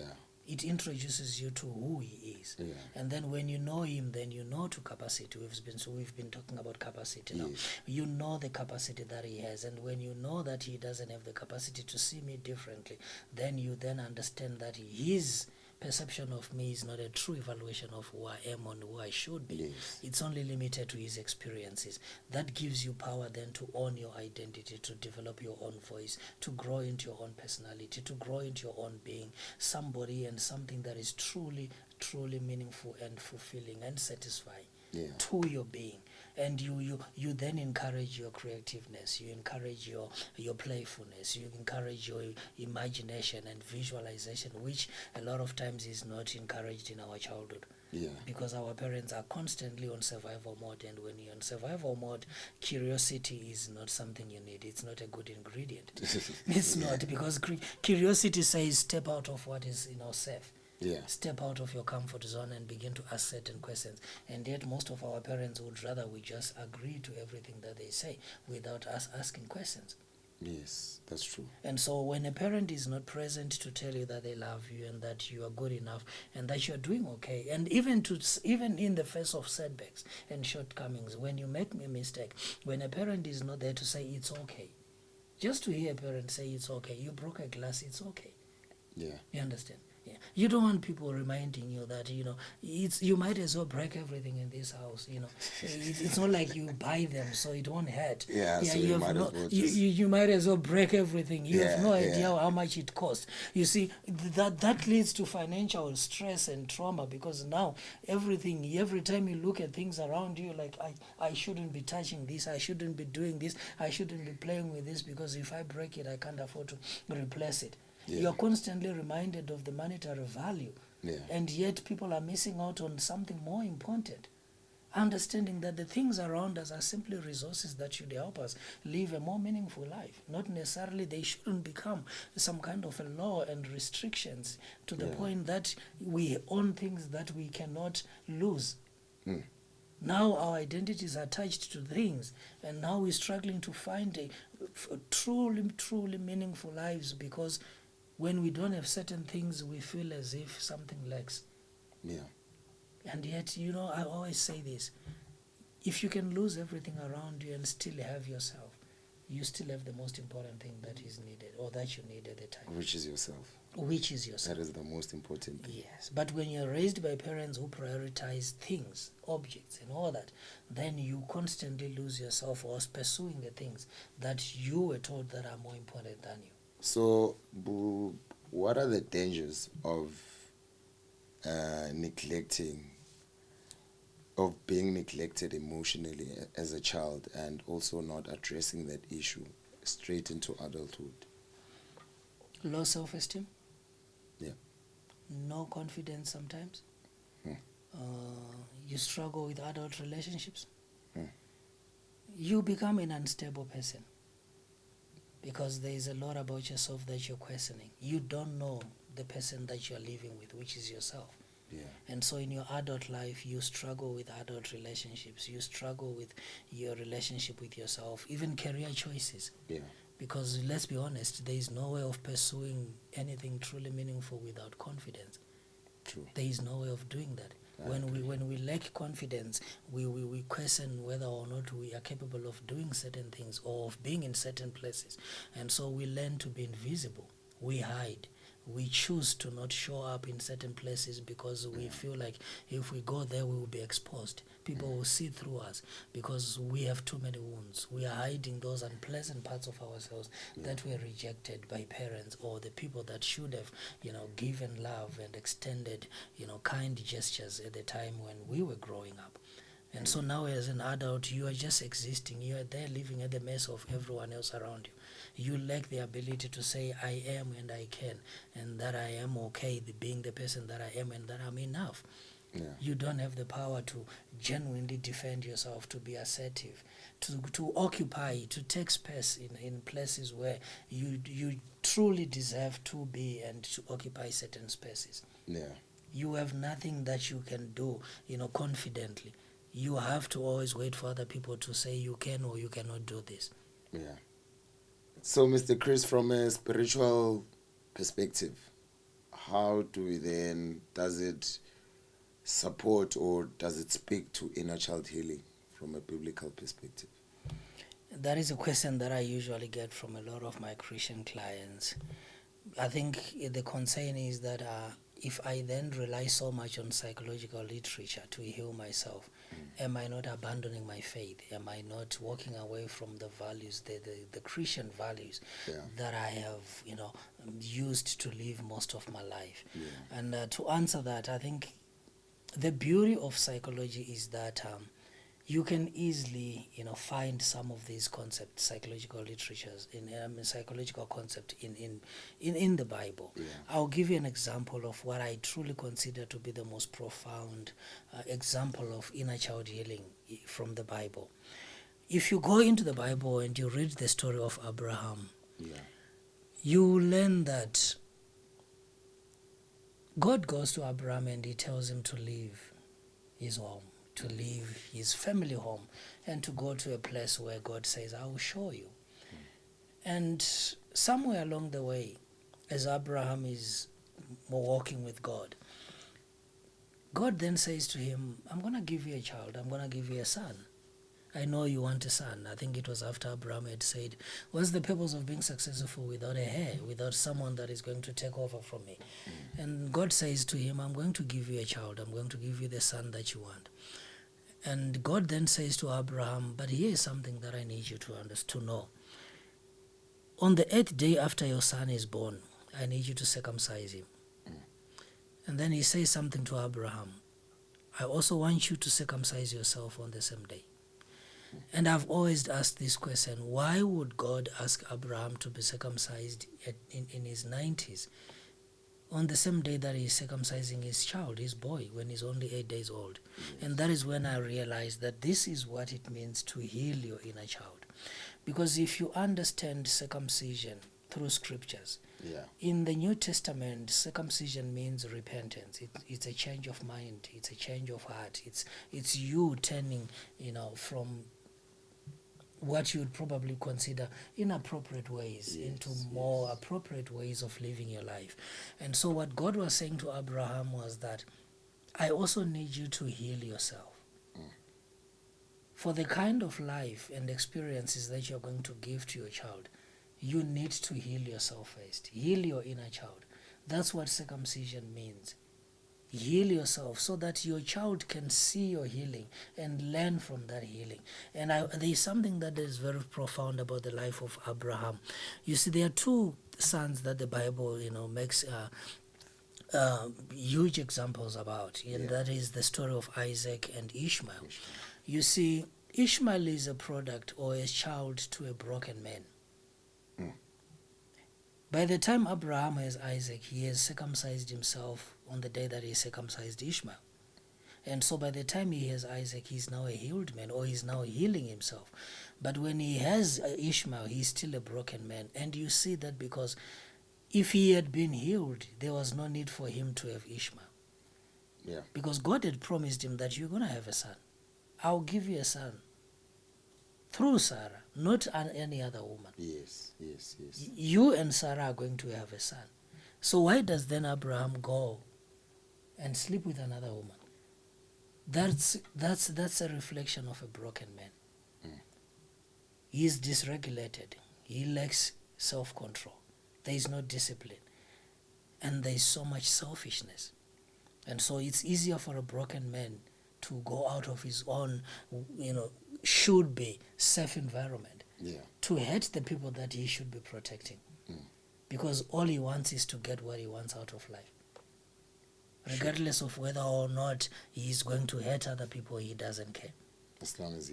It introduces you to who he is. And then when you know him, then you know to capacity. We've been talking about capacity now. You know the capacity that he has. And when you know that he doesn't have the capacity to see me differently, then you then understand that his perception of me is not a true evaluation of who I am and who I should be. It's only limited to his experiences. That gives you power then to own your identity, to develop your own voice, to grow into your own personality, to grow into your own being, somebody and something that is truly, truly meaningful and fulfilling and satisfying to your being. And you then encourage your creativeness, you encourage your playfulness, you encourage your imagination and visualization, which a lot of times is not encouraged in our childhood. Because our parents are constantly on survival mode, and when you're on survival mode, curiosity is not something you need. It's not a good ingredient. It's not, because curiosity says step out of what is safe. Step out of your comfort zone and begin to ask certain questions. And yet most of our parents would rather we just agree to everything that they say without us asking questions. Yes, that's true. And so when a parent is not present to tell you that they love you and that you are good enough and that you're doing okay, and even in the face of setbacks and shortcomings, when you make a mistake, when a parent is not there to say it's okay, Just to hear a parent say it's okay, you broke a glass, it's okay. Yeah. You understand? Yeah. You don't want people reminding you that, you might as well break everything in this house, It's not like you buy them, so it won't hurt. Yeah, so you might as well just... you might as well break everything. You have no idea yeah. how much it costs. You see, that leads to financial stress and trauma, because now every time you look at things around you, like, I shouldn't be touching this, I shouldn't be doing this, I shouldn't be playing with this, because if I break it, I can't afford to replace it. Yeah. You're constantly reminded of the monetary value. Yeah. And yet people are missing out on something more important. Understanding that the things around us are simply resources that should help us live a more meaningful life. Not necessarily they shouldn't become some kind of a law and restrictions to the point that we own things that we cannot lose. Now our identities are attached to things, and now we're struggling to find a truly meaningful lives, because when we don't have certain things, we feel as if something lacks. Yeah. And yet, I always say this: if you can lose everything around you and still have yourself, you still have the most important thing that is needed, or that you need at the time. Which is yourself. Which is yourself. That is the most important thing. Yes. But when you're raised by parents who prioritize things, objects, and all that, then you constantly lose yourself or pursuing the things that you were told that are more important than you. So, what are the dangers of being neglected emotionally as a child, and also not addressing that issue straight into adulthood? Low self-esteem. Yeah. No confidence sometimes. You struggle with adult relationships. You become an unstable person, because there is a lot about yourself that you're questioning. You don't know the person that you're living with, which is yourself. Yeah. And so in your adult life, you struggle with adult relationships. You struggle with your relationship with yourself, even career choices. Yeah. Because let's be honest, there is no way of pursuing anything truly meaningful without confidence. True. There is no way of doing that. When we lack confidence, we question whether or not we are capable of doing certain things or of being in certain places. And so we learn to be invisible. We hide. We choose to not show up in certain places because we feel like if we go there, we will be exposed. People will see through us because we have too many wounds. We are hiding those unpleasant parts of ourselves that were rejected by parents or the people that should have, given love and extended, kind gestures at the time when we were growing up. And so now as an adult, you are just existing. You are there living at the mess of everyone else around you. You lack the ability to say, I am and I can, and that I am okay being the person that I am and that I'm enough. Yeah. You don't have the power to genuinely defend yourself, to be assertive, to occupy, to take space in places where you truly deserve to be and to occupy certain spaces. Yeah. You have nothing that you can do, confidently. You have to always wait for other people to say you can or you cannot do this. Yeah. So, Mr. Chris, from a spiritual perspective, how does it support or does it speak to inner child healing from a biblical perspective? That is a question that I usually get from a lot of my Christian clients. I think the concern is that if I then rely so much on psychological literature to heal myself, am I not abandoning my faith? Am I not walking away from the values, the Christian values that I have, used to live most of my life? Yeah. And to answer that, I think the beauty of psychology is that you can easily, find some of these concepts, psychological literatures, psychological concept in the Bible. Yeah. I'll give you an example of what I truly consider to be the most profound example of inner child healing from the Bible. If you go into the Bible and you read the story of Abraham, you learn that God goes to Abraham and he tells him to leave his home, to leave his family home, and to go to a place where God says, I will show you. And somewhere along the way, as Abraham is walking with God, God then says to him, I'm going to give you a child, I'm going to give you a son. I know you want a son. I think it was after Abraham had said, what's the purpose of being successful without a heir, without someone that is going to take over from me? And God says to him, I'm going to give you a child. I'm going to give you the son that you want. And God then says to Abraham, but here is something that I need you to understand, to know. On the 8th day after your son is born, I need you to circumcise him. And then he says something to Abraham. I also want you to circumcise yourself on the same day. And I've always asked this question, why would God ask Abraham to be circumcised in his 90s on the same day that he's circumcising his child, his boy, when he's only 8 days old? And that is when I realized that this is what it means to heal your inner child. Because if you understand circumcision through scriptures, in the New Testament, circumcision means repentance. It's a change of mind. It's a change of heart. It's you turning, from what you would probably consider inappropriate ways into more appropriate ways of living your life. And so what God was saying to Abraham was that I also need you to heal yourself. For the kind of life and experiences that you're going to give to your child, you need to heal yourself first. Heal your inner child. That's what circumcision means. Heal yourself so that your child can see your healing and learn from that healing. And there's something that is very profound about the life of Abraham. You see, there are two sons that the Bible, makes huge examples about, and that is the story of Isaac and Ishmael. You see, Ishmael is a product or a child to a broken man. By the time Abraham has Isaac, he has circumcised himself on the day that he circumcised Ishmael. And so by the time he has Isaac, he's now a healed man, or he's now healing himself. But when he has Ishmael, he's still a broken man. And you see that because if he had been healed, there was no need for him to have Ishmael. Because God had promised him that you're going to have a son. I'll give you a son through Sarah, not any other woman. Yes. You and Sarah are going to have a son. So why does then Abraham go and sleep with another woman? That's a reflection of a broken man. He is dysregulated. He lacks self-control. There is no discipline. And there is so much selfishness. And so it's easier for a broken man to go out of his own, should be safe environment, to hurt the people that he should be protecting. Because all he wants is to get what he wants out of life. Regardless of whether or not he is going to hurt other people, he doesn't care. As long as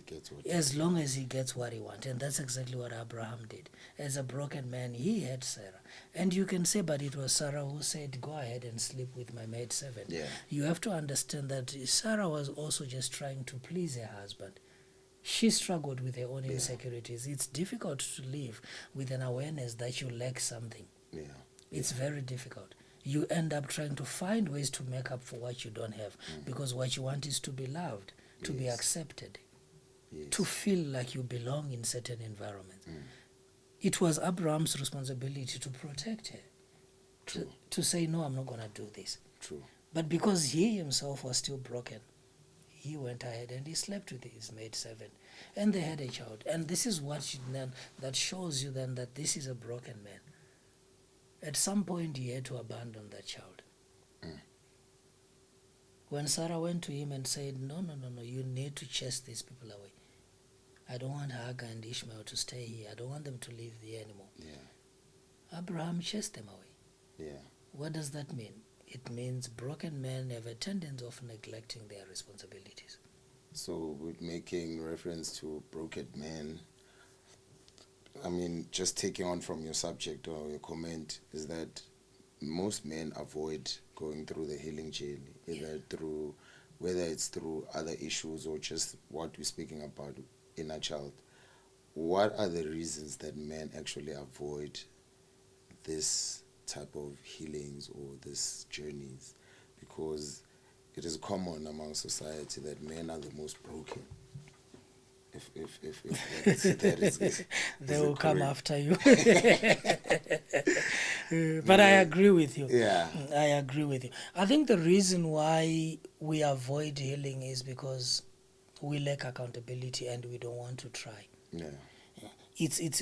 he gets what he wants. And that's exactly what Abraham did. As a broken man, he had Sarah. And you can say, but it was Sarah who said, go ahead and sleep with my maidservant. You have to understand that Sarah was also just trying to please her husband. She struggled with her own insecurities. It's difficult to live with an awareness that you lack something. It's very difficult. You end up trying to find ways to make up for what you don't have, because what you want is to be loved, to be accepted, to feel like you belong in certain environments. It was Abraham's responsibility to protect her, to say, no, I'm not going to do this. But because he himself was still broken, he went ahead and he slept with his maidservant, and they had a child. And this is what that shows you then that this is a broken man. At some point, he had to abandon that child. When Sarah went to him and said, no, you need to chase these people away. I don't want Hagar and Ishmael to stay here. I don't want them to live there anymore. Abraham chased them away. What does that mean? It means broken men have a tendency of neglecting their responsibilities. So with making reference to broken men, I mean, just taking on from your subject or your comment, is that most men avoid going through the healing journey, whether it's through other issues or just what we're speaking about, inner child. What are the reasons that men actually avoid this type of healings or these journeys? Because it is common among society that men are the most broken. If that is they will come after you. But I agree with you. I agree with you. I think the reason why we avoid healing is because we lack accountability and we don't want to try. Yeah.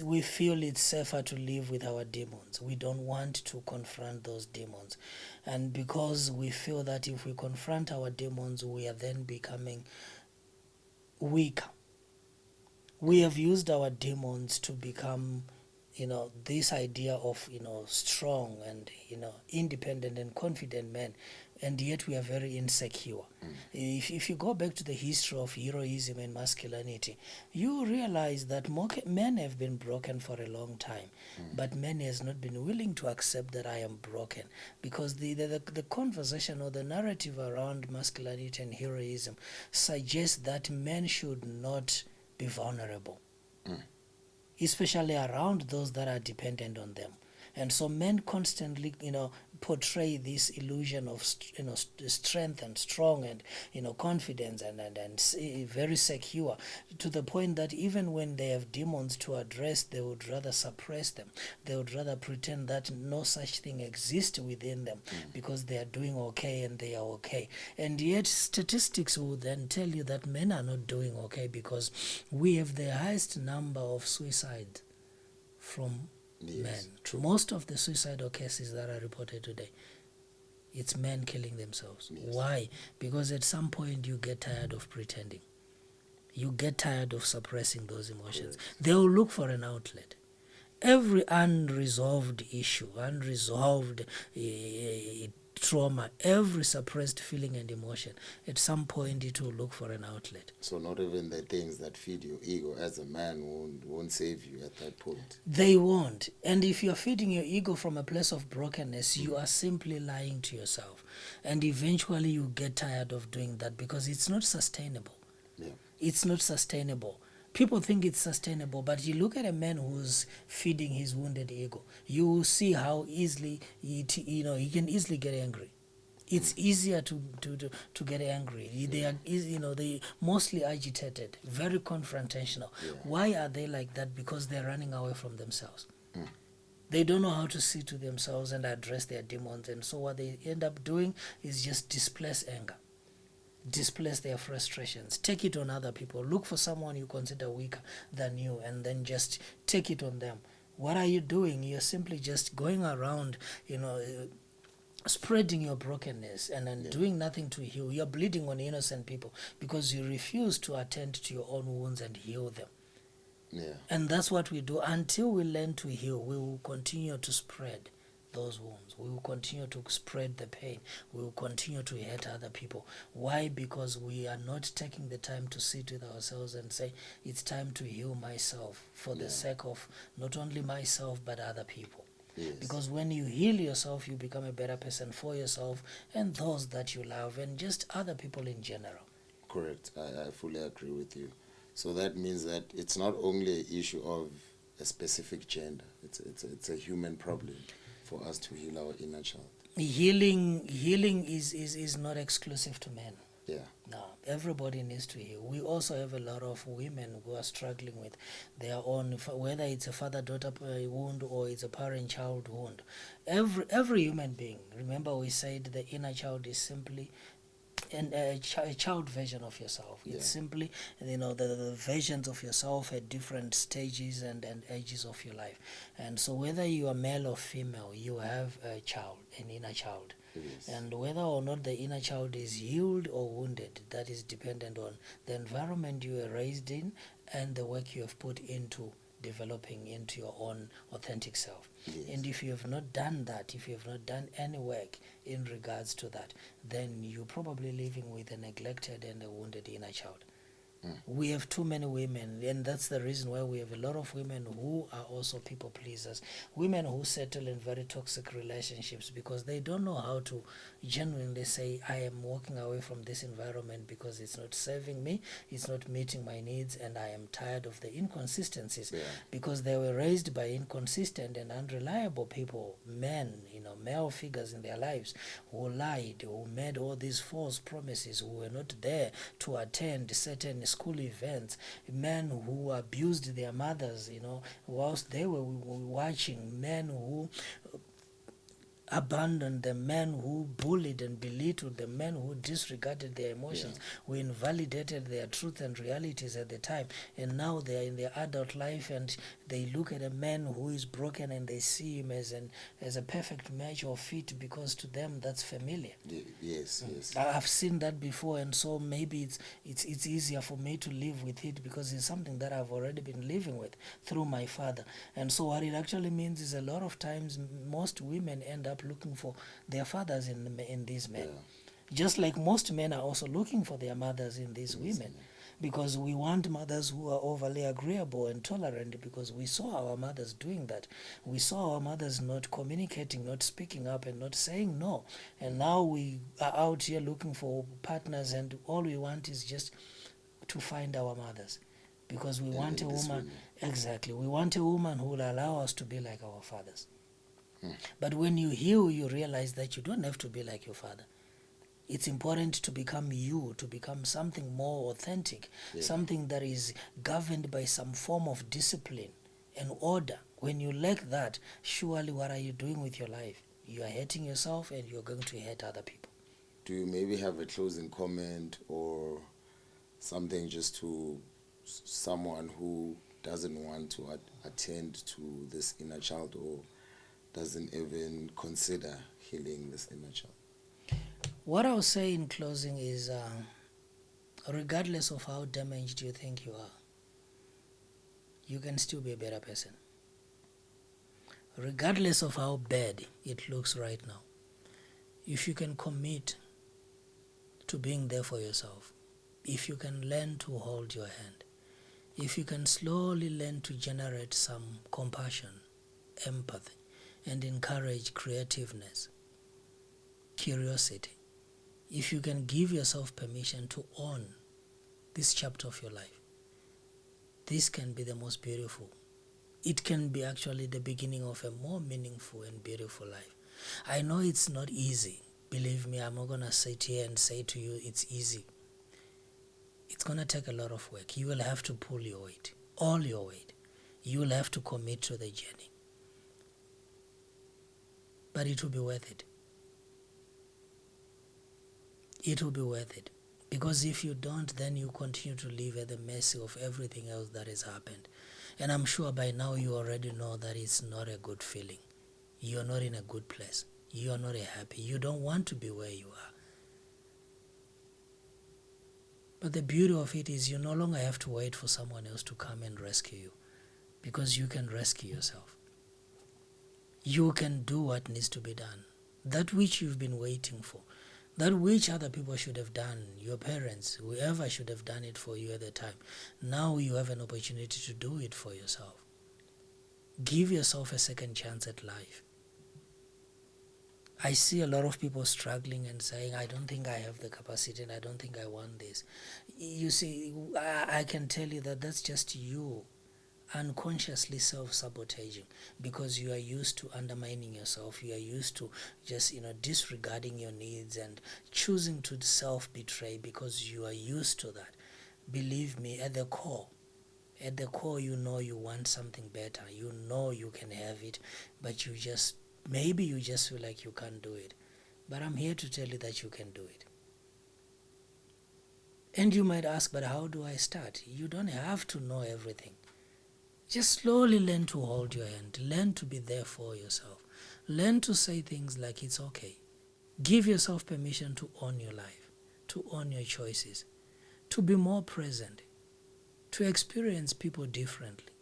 We feel it's safer to live with our demons. We don't want to confront those demons. And because we feel that if we confront our demons, we are then becoming weaker. We have used our demons to become, this idea of, strong and, independent and confident men. And yet we are very insecure. If you go back to the history of heroism and masculinity, you realize that men have been broken for a long time, but men has not been willing to accept that I am broken, because the conversation or the narrative around masculinity and heroism suggests that men should not be vulnerable, especially around those that are dependent on them. And so men constantly, portray this illusion of, strength and strong and, confidence and very secure, to the point that even when they have demons to address, they would rather suppress them. They would rather pretend that no such thing exists within them because they are doing okay and they are okay. And yet statistics will then tell you that men are not doing okay, because we have the highest number of suicide from men. True. Most of the suicidal cases that are reported today, it's men killing themselves. Yes. Why? Because at some point you get tired of pretending. You get tired of suppressing those emotions. Correct. They'll look for an outlet. Every unresolved issue, unresolved trauma, every suppressed feeling and emotion, at some point it will look for an outlet. So not even the things that feed your ego as a man won't save you at that point. They won't. And if you're feeding your ego from a place of brokenness, you are simply lying to yourself. And eventually you get tired of doing that, because it's not sustainable. Yeah. It's not sustainable. People think it's sustainable, but you look at a man who's feeding his wounded ego, you will see how easily he can easily get angry. It's easier to get angry. They are they mostly agitated, very confrontational. Yeah. Why are they like that? Because they're running away from themselves. They don't know how to see to themselves and address their demons, and so what they end up doing is just displace anger, displace their frustrations, take it on other people. Look for someone you consider weaker than you, and then just take it on them. What are you doing? You're simply just going around, spreading your brokenness and then doing nothing to heal. You're bleeding on innocent people because you refuse to attend to your own wounds and heal them. Yeah. And that's what we do. Until we learn to heal, we will continue to spread those wounds. We will continue to spread the pain. We will continue to hurt other people. Why? Because we are not taking the time to sit with ourselves and say, it's time to heal myself for the sake of not only myself but other people. Yes. Because when you heal yourself, you become a better person for yourself and those that you love and just other people in general. Correct. I fully agree with you. So that means that it's not only an issue of a specific gender. It's a human problem for us to heal our inner child. Healing is not exclusive to men. Yeah. No, everybody needs to heal. We also have a lot of women who are struggling with their own, whether it's a father-daughter wound or it's a parent-child wound. Every human being, remember we said the inner child is simply a child version of yourself. It's simply, the versions of yourself at different stages and ages of your life. And so whether you are male or female, you have a child, an inner child. Yes. And whether or not the inner child is healed or wounded, that is dependent on the environment you were raised in and the work you have put into developing into your own authentic self. Yes. And if you have not done that, if you have not done any work in regards to that, then you're probably living with a neglected and a wounded inner child. We have too many women, and that's the reason why we have a lot of women who are also people pleasers, women who settle in very toxic relationships because they don't know how to genuinely say, I am walking away from this environment because it's not serving me, it's not meeting my needs, and I am tired of the inconsistencies. Because they were raised by inconsistent and unreliable people, men, male figures in their lives who lied, who made all these false promises, who were not there to attend certain school events, men who abused their mothers, whilst they were watching, men who abandoned them, men who bullied and belittled them, men who disregarded their emotions, who invalidated their truth and realities at the time, and now they are in their adult life and they look at a man who is broken and they see him as a perfect match or fit because to them that's familiar. Yes. I've seen that before, and so maybe it's easier for me to live with it because it's something that I've already been living with through my father. And so what it actually means is a lot of times most women end up looking for their fathers in these men. Just like most men are also looking for their mothers in these women. Because we want mothers who are overly agreeable and tolerant, because we saw our mothers doing that. We saw our mothers not communicating, not speaking up, and not saying no. And now we are out here looking for partners, and all we want is just to find our mothers. Because we want a woman, exactly, we want a woman who will allow us to be like our fathers. But when you heal, you realize that you don't have to be like your father. It's important to become you, to become something more authentic, something that is governed by some form of discipline and order. When you lack that, surely what are you doing with your life? You are hurting yourself and you're going to hurt other people. Do you maybe have a closing comment or something just to someone who doesn't want to attend to this inner child or doesn't even consider healing this inner child? What I'll say in closing is, regardless of how damaged you think you are, you can still be a better person. Regardless of how bad it looks right now, if you can commit to being there for yourself, if you can learn to hold your hand, if you can slowly learn to generate some compassion, empathy, and encourage creativeness, curiosity, if you can give yourself permission to own this chapter of your life, this can be the most beautiful. It can be actually the beginning of a more meaningful and beautiful life. I know it's not easy. Believe me, I'm not going to sit here and say to you it's easy. It's going to take a lot of work. You will have to pull your weight, all your weight. You will have to commit to the journey. But it will be worth it. It will be worth it. Because if you don't, then you continue to live at the mercy of everything else that has happened. And I'm sure by now you already know that it's not a good feeling. You're not in a good place. You are not happy. You don't want to be where you are. But the beauty of it is you no longer have to wait for someone else to come and rescue you. Because you can rescue yourself. You can do what needs to be done. That which you've been waiting for. That which other people should have done, your parents, whoever should have done it for you at the time. Now you have an opportunity to do it for yourself. Give yourself a second chance at life. I see a lot of people struggling and saying, I don't think I have the capacity and I don't think I want this. You see, I can tell you that that's just you unconsciously self-sabotaging because you are used to undermining yourself. You are used to just disregarding your needs and choosing to self-betray because you are used to that. Believe me, at the core you know you want something better. You know you can have it, but maybe you just feel like you can't do it. But I'm here to tell you that you can do it. And you might ask, but how do I start? You don't have to know everything. Just slowly learn to hold your hand. Learn to be there for yourself. Learn to say things like it's okay. Give yourself permission to own your life, to own your choices, to be more present, to experience people differently,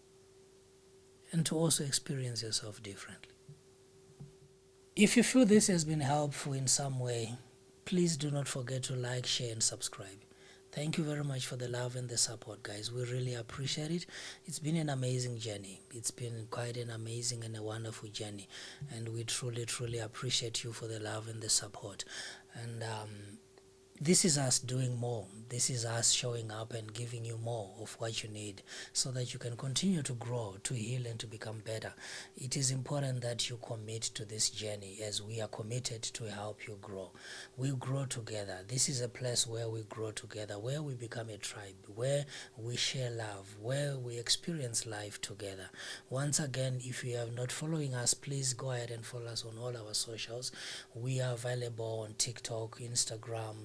and to also experience yourself differently. If you feel this has been helpful in some way, please do not forget to like, share, and subscribe. Thank you very much for the love and the support, guys. We really appreciate it. It's been an amazing journey. It's been quite an amazing and a wonderful journey. And we truly, truly appreciate you for the love and the support. And this is us doing more. This is us showing up and giving you more of what you need so that you can continue to grow, to heal, and to become better. It is important that you commit to this journey, as we are committed to help you grow. We grow together. This is a place where we grow together, where we become a tribe, where we share love, where we experience life together. Once again, if you are not following us, please go ahead and follow us on all our socials. We are available on TikTok, Instagram,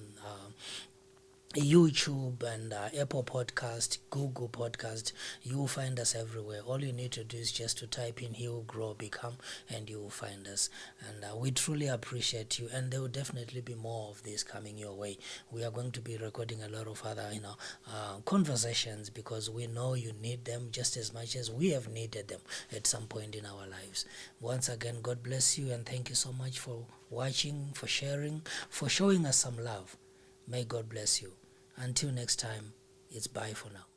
YouTube, and Apple Podcast, Google Podcast. You will find us everywhere. All you need to do is just to type in "Heal, Grow, Become," and you will find us. And we truly appreciate you. And there will definitely be more of this coming your way. We are going to be recording a lot of other, conversations, because we know you need them just as much as we have needed them at some point in our lives. Once again, God bless you, and thank you so much for watching, for sharing, for showing us some love. May God bless you. Until next time, it's bye for now.